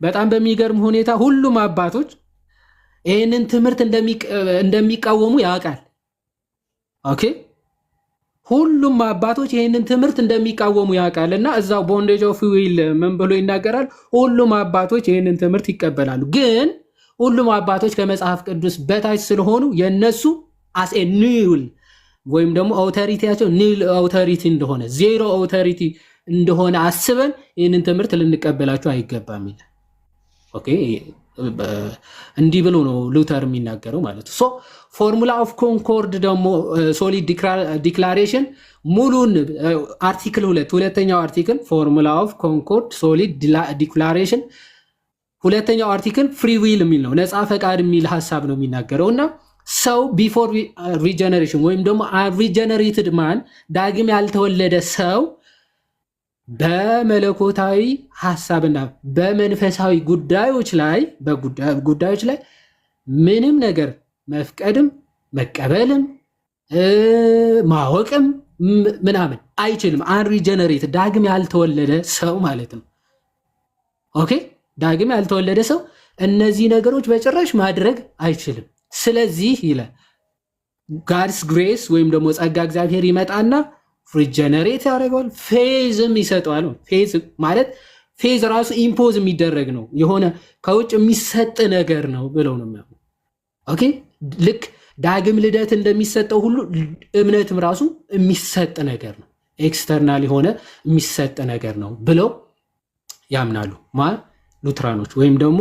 በጣም በሚገርም ሁኔታ ሁሉም አባቶች ይህንን ትምህርት እንደሚቃወሙ ያውቃል። ኦኬ፣ ሁሉም አባቶች ይህንን ትምህርት እንደሚቃወሙ ያውቃል እና እዛው ቦንዴጅ ኦፍ ዊል ምን ብሎ ይናገራል? ሁሉም አባቶች ይህንን ትምህርት ይቀበላሉ። ግን ሁሉም አባቶች ከመጽሐፍ ቅዱስ በታች ስለሆኑ የነሱ አስ ኤ ኒል ወይም ደግሞ አውቶሪቲያቸው ኒል አውቶሪቲ እንደሆነ ዜሮ አውቶሪቲ እንደሆነ አስበን ይህንን ትምህርት ልንቀበላቸው አይገባም ይላል። ኦኬ፣ እንዲህ ብሎ ነው ሉተር የሚናገረው ማለት ነው። ሶ ፎርሙላ ኦፍ ኮንኮርድ ደግሞ ሶሊድ ዲክላሬሽን ሙሉን አርቲክል ሁለተኛው አርቲክል ፎርሙላ ኦፍ ኮንኮርድ ሶሊድ ዲክላሬሽን ሁለተኛው አርቲክል ፍሪ ዊል የሚል ነው፣ ነፃ ፈቃድ የሚል ሀሳብ ነው የሚናገረው እና ሰው ቢፎር ሪጀነሬሽን ወይም ደግሞ ሪጀነሬትድ ማን ዳግም ያልተወለደ ሰው በመለኮታዊ ሀሳብና በመንፈሳዊ ጉዳዮች ላይ ምንም ነገር መፍቀድም መቀበልም ማወቅም ምናምን አይችልም። አንሪጀነሬት ዳግም ያልተወለደ ሰው ማለት ነው። ኦኬ፣ ዳግም ያልተወለደ ሰው እነዚህ ነገሮች በጭራሽ ማድረግ አይችልም። ስለዚህ ይላል ጋድስ ግሬስ ወይም ደግሞ ጸጋ እግዚአብሔር ይመጣና ሪጀነሬት ያደርገዋል፣ ፌዝም ይሰጠዋል። ፌዝ ማለት ፌዝ ራሱ ኢምፖዝ የሚደረግ ነው፣ የሆነ ከውጭ የሚሰጥ ነገር ነው ብለው ነው የሚያምኑ። ኦኬ፣ ልክ ዳግም ልደት እንደሚሰጠው ሁሉ እምነትም ራሱ የሚሰጥ ነገር ነው፣ ኤክስተርናል የሆነ የሚሰጥ ነገር ነው ብለው ያምናሉ። ሉትራኖች ወይም ደግሞ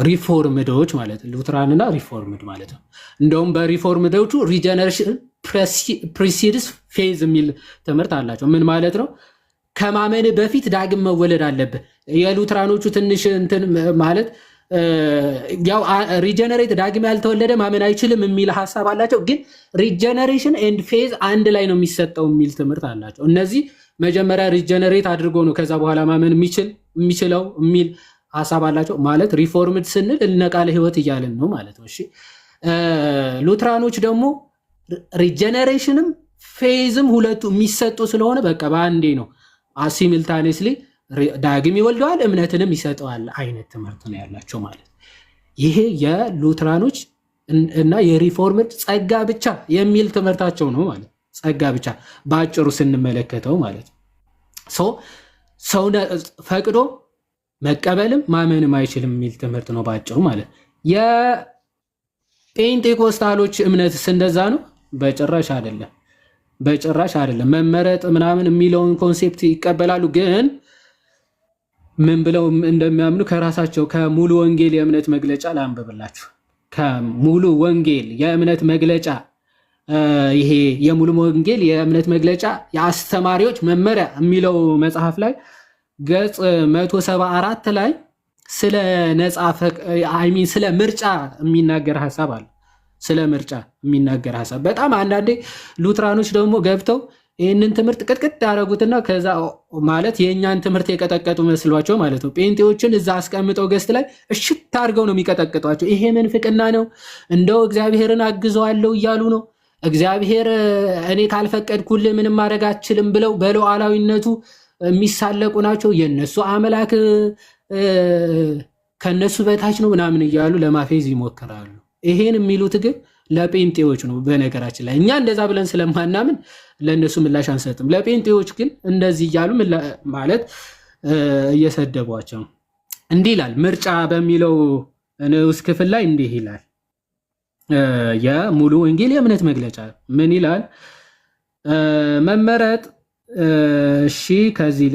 ሪፎርምዶች ማለት ሉትራንና ሪፎርምድ ማለት ነው። እንደውም በሪፎርምዶቹ ሪጀነሬሽን ፕሪሲድስ ፌዝ የሚል ትምህርት አላቸው። ምን ማለት ነው? ከማመን በፊት ዳግም መወለድ አለብህ። የሉትራኖቹ ትንሽ እንትን ማለት ያው ሪጀነሬት ዳግም ያልተወለደ ማመን አይችልም የሚል ሀሳብ አላቸው። ግን ሪጀነሬሽን ኤንድ ፌዝ አንድ ላይ ነው የሚሰጠው የሚል ትምህርት አላቸው። እነዚህ መጀመሪያ ሪጀነሬት አድርጎ ነው ከዛ በኋላ ማመን የሚችለው የሚል ሀሳብ አላቸው። ማለት ሪፎርምድ ስንል እልነቃለ ህይወት እያለን ነው ማለት ነው። እሺ፣ ሉትራኖች ደግሞ ሪጀነሬሽንም ፌዝም ሁለቱ የሚሰጡ ስለሆነ በቃ በአንዴ ነው አሲሚልታኔስሊ ዳግም ይወልደዋል እምነትንም ይሰጠዋል አይነት ትምህርት ነው ያላቸው ማለት። ይሄ የሉትራኖች እና የሪፎርምድ ጸጋ ብቻ የሚል ትምህርታቸው ነው ማለት። ጸጋ ብቻ በአጭሩ ስንመለከተው ማለት ሰው ፈቅዶ መቀበልም ማመንም አይችልም የሚል ትምህርት ነው በአጭሩ ማለት። የጴንጤኮስታሎች እምነትስ እንደዛ ነው? በጭራሽ አይደለም፣ በጭራሽ አይደለም። መመረጥ ምናምን የሚለውን ኮንሴፕት ይቀበላሉ፣ ግን ምን ብለው እንደሚያምኑ ከራሳቸው ከሙሉ ወንጌል የእምነት መግለጫ ላንብብላችሁ። ከሙሉ ወንጌል የእምነት መግለጫ ይሄ የሙሉ ወንጌል የእምነት መግለጫ የአስተማሪዎች መመሪያ የሚለው መጽሐፍ ላይ ገጽ 174 ላይ ስለ ነጻ ስለ ምርጫ የሚናገር ሀሳብ አለ። ስለ ምርጫ የሚናገር ሀሳብ በጣም አንዳንዴ ሉትራኖች ደግሞ ገብተው ይህንን ትምህርት ቅጥቅጥ ያደረጉትና ከዛ ማለት የእኛን ትምህርት የቀጠቀጡ መስሏቸው ማለት ነው ጴንጤዎችን እዛ አስቀምጠው ገስት ላይ እሽት አድርገው ነው የሚቀጠቅጧቸው። ይሄ ምንፍቅና ነው፣ እንደው እግዚአብሔርን አግዘዋለሁ እያሉ ነው፣ እግዚአብሔር እኔ ካልፈቀድኩልህ ምንም ማድረግ አትችልም ብለው በሉዓላዊነቱ የሚሳለቁ ናቸው። የነሱ አምላክ ከነሱ በታች ነው ምናምን እያሉ ለማፌዝ ይሞክራሉ። ይሄን የሚሉት ግን ለጴንጤዎች ነው። በነገራችን ላይ እኛ እንደዛ ብለን ስለማናምን ለእነሱ ምላሽ አንሰጥም። ለጴንጤዎች ግን እንደዚህ እያሉ ማለት እየሰደቧቸው እንዲህ ይላል። ምርጫ በሚለው ንዑስ ክፍል ላይ እንዲህ ይላል። የሙሉ ወንጌል የእምነት መግለጫ ምን ይላል? መመረጥ እሺ፣ ከዚህ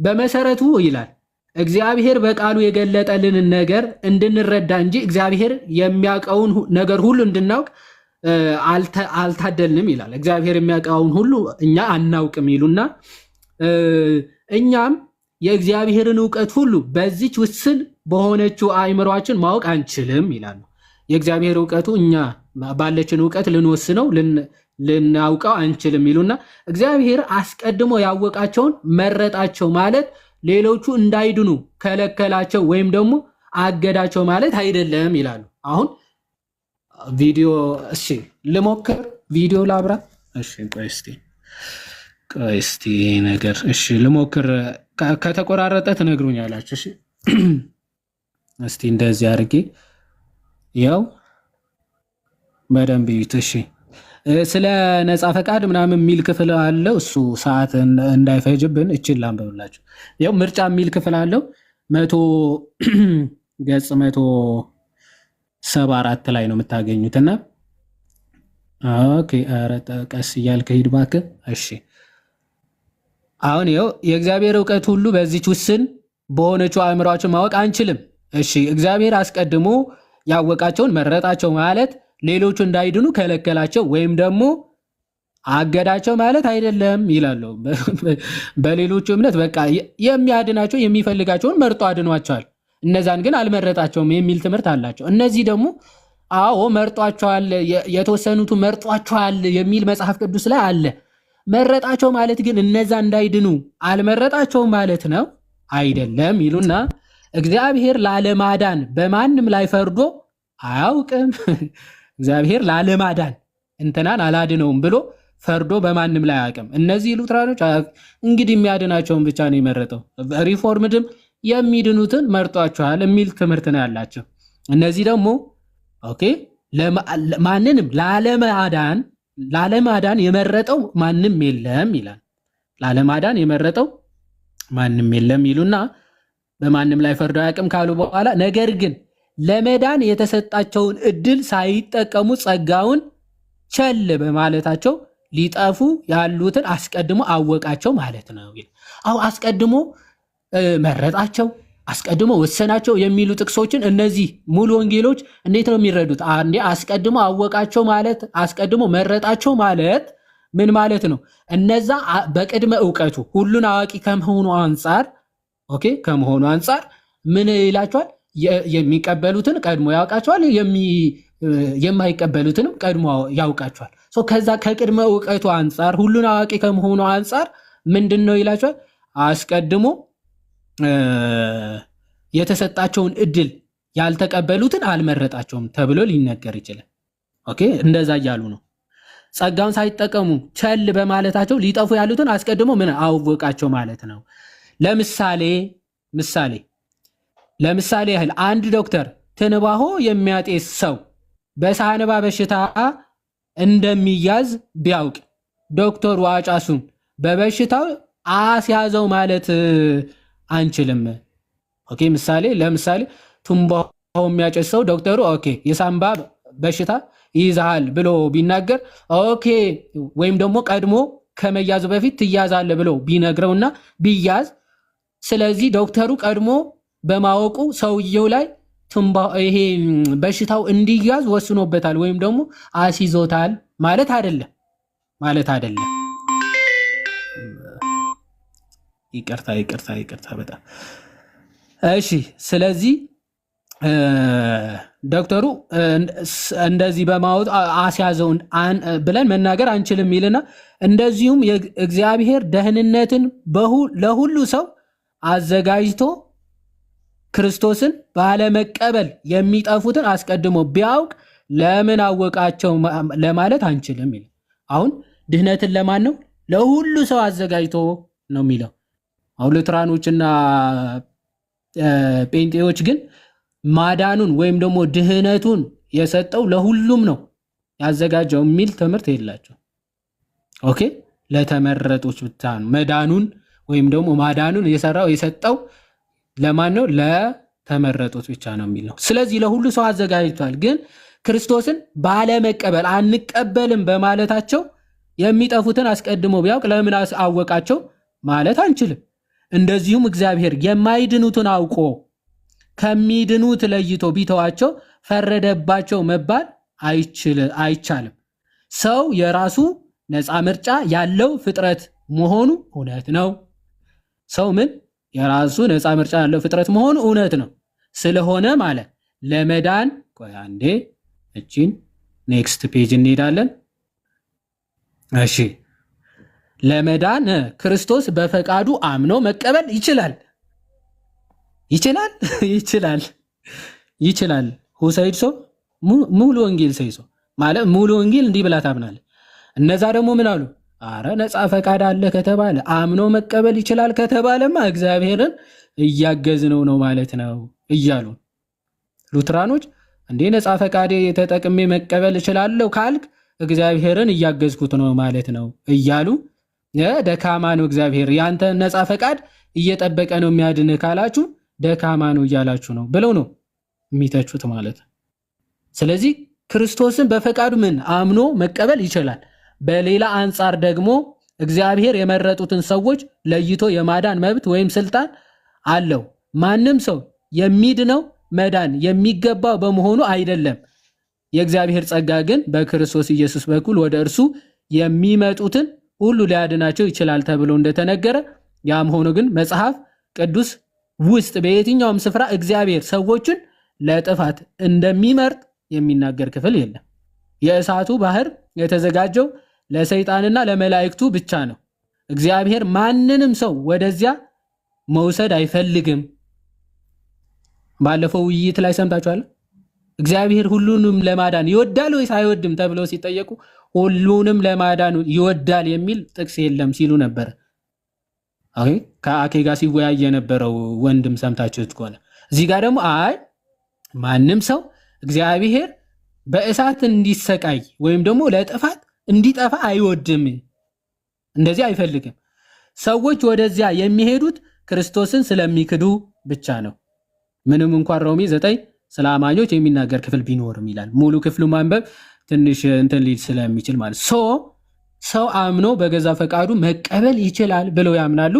በመሰረቱ ይላል እግዚአብሔር በቃሉ የገለጠልንን ነገር እንድንረዳ እንጂ እግዚአብሔር የሚያውቀውን ነገር ሁሉ እንድናውቅ አልታደልንም ይላል። እግዚአብሔር የሚያውቀውን ሁሉ እኛ አናውቅም ይሉና እኛም የእግዚአብሔርን እውቀት ሁሉ በዚች ውስን በሆነችው አእምሯችን ማወቅ አንችልም ይላሉ። የእግዚአብሔር እውቀቱ እኛ ባለችን እውቀት ልንወስነው ልናውቀው አንችልም ይሉና እግዚአብሔር አስቀድሞ ያወቃቸውን መረጣቸው ማለት ሌሎቹ እንዳይድኑ ከለከላቸው ወይም ደግሞ አገዳቸው ማለት አይደለም ይላሉ። አሁን ቪዲዮ እሺ ልሞክር፣ ቪዲዮ ላብራ። እሺ ቆይ እስቲ ነገር እሺ ልሞክር። ከተቆራረጠ ትነግሩኛላችሁ። እሺ እስቲ እንደዚህ አድርጌ ያው በደንብ ይዩት። እሺ ስለ ነፃ ፈቃድ ምናምን የሚል ክፍል አለው። እሱ ሰዓት እንዳይፈጅብን እችል ላንብብላችሁ። ያው ምርጫ የሚል ክፍል አለው 174 ላይ ነው የምታገኙትና ኦኬ። ኧረ ቀስ እያልክ ሂድ እባክህ። እሺ አሁን ይኸው የእግዚአብሔር እውቀት ሁሉ በዚች ውስን በሆነችው አእምሯችን ማወቅ አንችልም። እሺ እግዚአብሔር አስቀድሞ ያወቃቸውን መረጣቸው ማለት ሌሎቹ እንዳይድኑ ከለከላቸው ወይም ደግሞ አገዳቸው ማለት አይደለም ይላሉ። በሌሎቹ እምነት በቃ የሚያድናቸው የሚፈልጋቸውን መርጦ አድኗቸዋል፣ እነዛን ግን አልመረጣቸውም የሚል ትምህርት አላቸው። እነዚህ ደግሞ አዎ መርጧቸዋል፣ የተወሰኑቱ መርጧቸዋል የሚል መጽሐፍ ቅዱስ ላይ አለ። መረጣቸው ማለት ግን እነዛ እንዳይድኑ አልመረጣቸውም ማለት ነው አይደለም ይሉና እግዚአብሔር ላለማዳን በማንም ላይ ፈርዶ አያውቅም። እግዚአብሔር ላለማዳን እንትናን አላድነውም ብሎ ፈርዶ በማንም ላይ አያውቅም። እነዚህ ሉትራኖች እንግዲህ የሚያድናቸውን ብቻ ነው የመረጠው፣ ሪፎርምድም የሚድኑትን መርጧቸዋል የሚል ትምህርት ነው ያላቸው። እነዚህ ደግሞ ኦኬ ማንንም ላለማዳን የመረጠው ማንም የለም ይላል። ላለማዳን የመረጠው ማንም የለም ይሉና በማንም ላይ ፈርዶ አያውቅም ካሉ በኋላ ነገር ግን ለመዳን የተሰጣቸውን እድል ሳይጠቀሙ ጸጋውን ቸል በማለታቸው ሊጠፉ ያሉትን አስቀድሞ አወቃቸው ማለት ነው። አው አስቀድሞ መረጣቸው፣ አስቀድሞ ወሰናቸው የሚሉ ጥቅሶችን እነዚህ ሙሉ ወንጌሎች እንዴት ነው የሚረዱት? አንዴ አስቀድሞ አወቃቸው ማለት አስቀድሞ መረጣቸው ማለት ምን ማለት ነው? እነዛ በቅድመ ዕውቀቱ ሁሉን አዋቂ ከመሆኑ አንጻር ኦኬ ከመሆኑ አንጻር ምን ይላቸዋል? የሚቀበሉትን ቀድሞ ያውቃቸዋል፣ የማይቀበሉትንም ቀድሞ ያውቃቸዋል። ከዛ ከቅድመ ዕውቀቱ አንጻር ሁሉን አዋቂ ከመሆኑ አንጻር ምንድን ነው ይላቸዋል? አስቀድሞ የተሰጣቸውን እድል ያልተቀበሉትን አልመረጣቸውም ተብሎ ሊነገር ይችላል። ኦኬ እንደዛ እያሉ ነው። ጸጋውን ሳይጠቀሙ ቸል በማለታቸው ሊጠፉ ያሉትን አስቀድሞ ምን አወቃቸው ማለት ነው። ለምሳሌ ያህል አንድ ዶክተር ትንባሆ የሚያጤስ ሰው በሳንባ በሽታ እንደሚያዝ ቢያውቅ ዶክተሩ አጫሱን በበሽታው አስያዘው ማለት አንችልም። ኦኬ ለምሳሌ ትንባሆ የሚያጨስ ሰው ዶክተሩ ኦኬ የሳንባ በሽታ ይይዛል ብሎ ቢናገር ኦኬ ወይም ደግሞ ቀድሞ ከመያዙ በፊት ትያዛለ ብሎ ቢነግረውና ቢያዝ ስለዚህ ዶክተሩ ቀድሞ በማወቁ ሰውየው ላይ ይሄ በሽታው እንዲያዝ ወስኖበታል ወይም ደግሞ አስይዞታል ማለት አይደለም። ይቅርታ በጣም እሺ። ስለዚህ ዶክተሩ እንደዚህ በማወቅ አስያዘው ብለን መናገር አንችልም ይልና እንደዚሁም እግዚአብሔር ደህንነትን ለሁሉ ሰው አዘጋጅቶ ክርስቶስን ባለመቀበል የሚጠፉትን አስቀድሞ ቢያውቅ ለምን አወቃቸው ለማለት አንችልም ይላል። አሁን ድህነትን ለማን ነው? ለሁሉ ሰው አዘጋጅቶ ነው የሚለው። አሁን ሉትራኖችና ጴንጤዎች ግን ማዳኑን ወይም ደግሞ ድህነቱን የሰጠው ለሁሉም ነው ያዘጋጀው የሚል ትምህርት የላቸው። ኦኬ ለተመረጡት ብቻ ነው መዳኑን ወይም ደግሞ ማዳኑን የሰጠው ለማን ነው? ለተመረጡት ብቻ ነው የሚል ነው። ስለዚህ ለሁሉ ሰው አዘጋጅቷል። ግን ክርስቶስን ባለመቀበል አንቀበልም በማለታቸው የሚጠፉትን አስቀድሞ ቢያውቅ ለምን አወቃቸው ማለት አንችልም። እንደዚሁም እግዚአብሔር የማይድኑትን አውቆ ከሚድኑት ለይቶ ቢተዋቸው ፈረደባቸው መባል አይቻልም። ሰው የራሱ ነፃ ምርጫ ያለው ፍጥረት መሆኑ እውነት ነው። ሰው ምን የራሱ ነፃ ምርጫ ያለው ፍጥረት መሆኑ እውነት ነው። ስለሆነ ማለት ለመዳን ቆይ አንዴ እቺን ኔክስት ፔጅ እንሄዳለን። እሺ ለመዳን ክርስቶስ በፈቃዱ አምኖ መቀበል ይችላል። ሁሰይድ ሰው ሙሉ ወንጌል ሰይሶ ማለት ሙሉ ወንጌል እንዲህ ብላ ታምናለህ። እነዛ ደግሞ ምን አሉ? አረ ነፃ ፈቃድ አለ ከተባለ አምኖ መቀበል ይችላል ከተባለማ እግዚአብሔርን እያገዝነው ነው ማለት ነው እያሉ ሉትራኖች እንዴ ነፃ ፈቃድ ተጠቅሜ መቀበል እችላለሁ ካልክ እግዚአብሔርን እያገዝኩት ነው ማለት ነው እያሉ ደካማ ነው እግዚአብሔር ያንተ ነፃ ፈቃድ እየጠበቀ ነው የሚያድንህ ካላችሁ ደካማ ነው እያላችሁ ነው ብለው ነው የሚተቹት ማለት ነው። ስለዚህ ክርስቶስን በፈቃዱ ምን አምኖ መቀበል ይችላል። በሌላ አንጻር ደግሞ እግዚአብሔር የመረጡትን ሰዎች ለይቶ የማዳን መብት ወይም ስልጣን አለው። ማንም ሰው የሚድነው መዳን የሚገባው በመሆኑ አይደለም። የእግዚአብሔር ጸጋ ግን በክርስቶስ ኢየሱስ በኩል ወደ እርሱ የሚመጡትን ሁሉ ሊያድናቸው ይችላል ተብሎ እንደተነገረ፣ ያም ሆኖ ግን መጽሐፍ ቅዱስ ውስጥ በየትኛውም ስፍራ እግዚአብሔር ሰዎችን ለጥፋት እንደሚመርጥ የሚናገር ክፍል የለም። የእሳቱ ባህር የተዘጋጀው ለሰይጣንና ለመላእክቱ ብቻ ነው። እግዚአብሔር ማንንም ሰው ወደዚያ መውሰድ አይፈልግም። ባለፈው ውይይት ላይ ሰምታችኋል። እግዚአብሔር ሁሉንም ለማዳን ይወዳል ወይስ አይወድም ተብለው ሲጠየቁ ሁሉንም ለማዳን ይወዳል የሚል ጥቅስ የለም ሲሉ ነበር። ከአኬ ጋር ሲወያይ የነበረው ወንድም ሰምታችሁት ከሆነ እዚህ ጋር ደግሞ አይ ማንም ሰው እግዚአብሔር በእሳት እንዲሰቃይ ወይም ደግሞ ለጥፋት እንዲጠፋ አይወድም፣ እንደዚህ አይፈልግም። ሰዎች ወደዚያ የሚሄዱት ክርስቶስን ስለሚክዱ ብቻ ነው። ምንም እንኳን ሮሜ 9 ስለ አማኞች የሚናገር ክፍል ቢኖርም ይላል። ሙሉ ክፍሉ ማንበብ ትንሽ እንትን ሊል ስለሚችል ማለት ሰው አምኖ በገዛ ፈቃዱ መቀበል ይችላል ብለው ያምናሉ።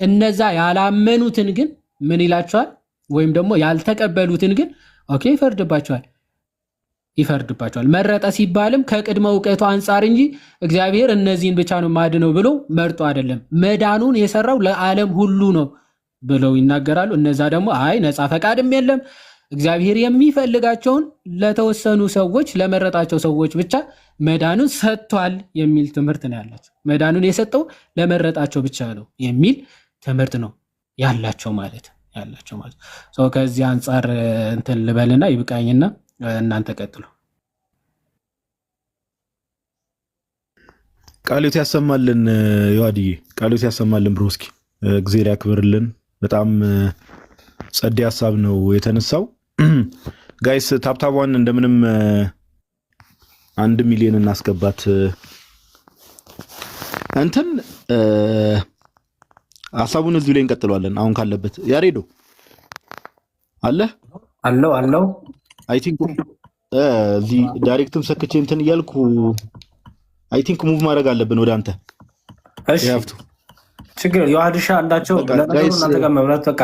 እነዛ ያላመኑትን ግን ምን ይላቸዋል? ወይም ደግሞ ያልተቀበሉትን ግን ኦኬ ይፈርድባቸዋል። መረጠ ሲባልም ከቅድመ እውቀቱ አንጻር እንጂ እግዚአብሔር እነዚህን ብቻ ነው ማድነው ብሎ መርጦ አይደለም። መዳኑን የሰራው ለዓለም ሁሉ ነው ብለው ይናገራሉ። እነዛ ደግሞ አይ ነፃ ፈቃድም የለም እግዚአብሔር የሚፈልጋቸውን ለተወሰኑ ሰዎች ለመረጣቸው ሰዎች ብቻ መዳኑን ሰጥቷል የሚል ትምህርት ነው ያላቸው። መዳኑን የሰጠው ለመረጣቸው ብቻ ነው የሚል ትምህርት ነው ያላቸው ማለት ሰው ከዚህ አንጻር እንትን ልበልና ይብቃኝና እናንተ ቀጥሉ። ቃሉት ያሰማልን ዮሐድዬ፣ ቃሉት ያሰማልን ብሮስኪ፣ እግዚአብሔር ያክብርልን። በጣም ጸዴ ሀሳብ ነው የተነሳው። ጋይስ ታብታቧን እንደምንም 1 ሚሊዮን እናስገባት። እንትን ሀሳቡን እዚሁ ላይ እንቀጥለዋለን። አሁን ካለበት ያሬዶ አለው አይ ቲንክ እዚህ ዳይሬክትም ሰክቼ እንትን እያልኩ አይ ቲንክ ሙቭ ማድረግ አለብን ወደ አንተ። እሺ ችግር የዋህድሻ አንዳቸው ለነገሩ እናንተ ጋር መብራት በቃ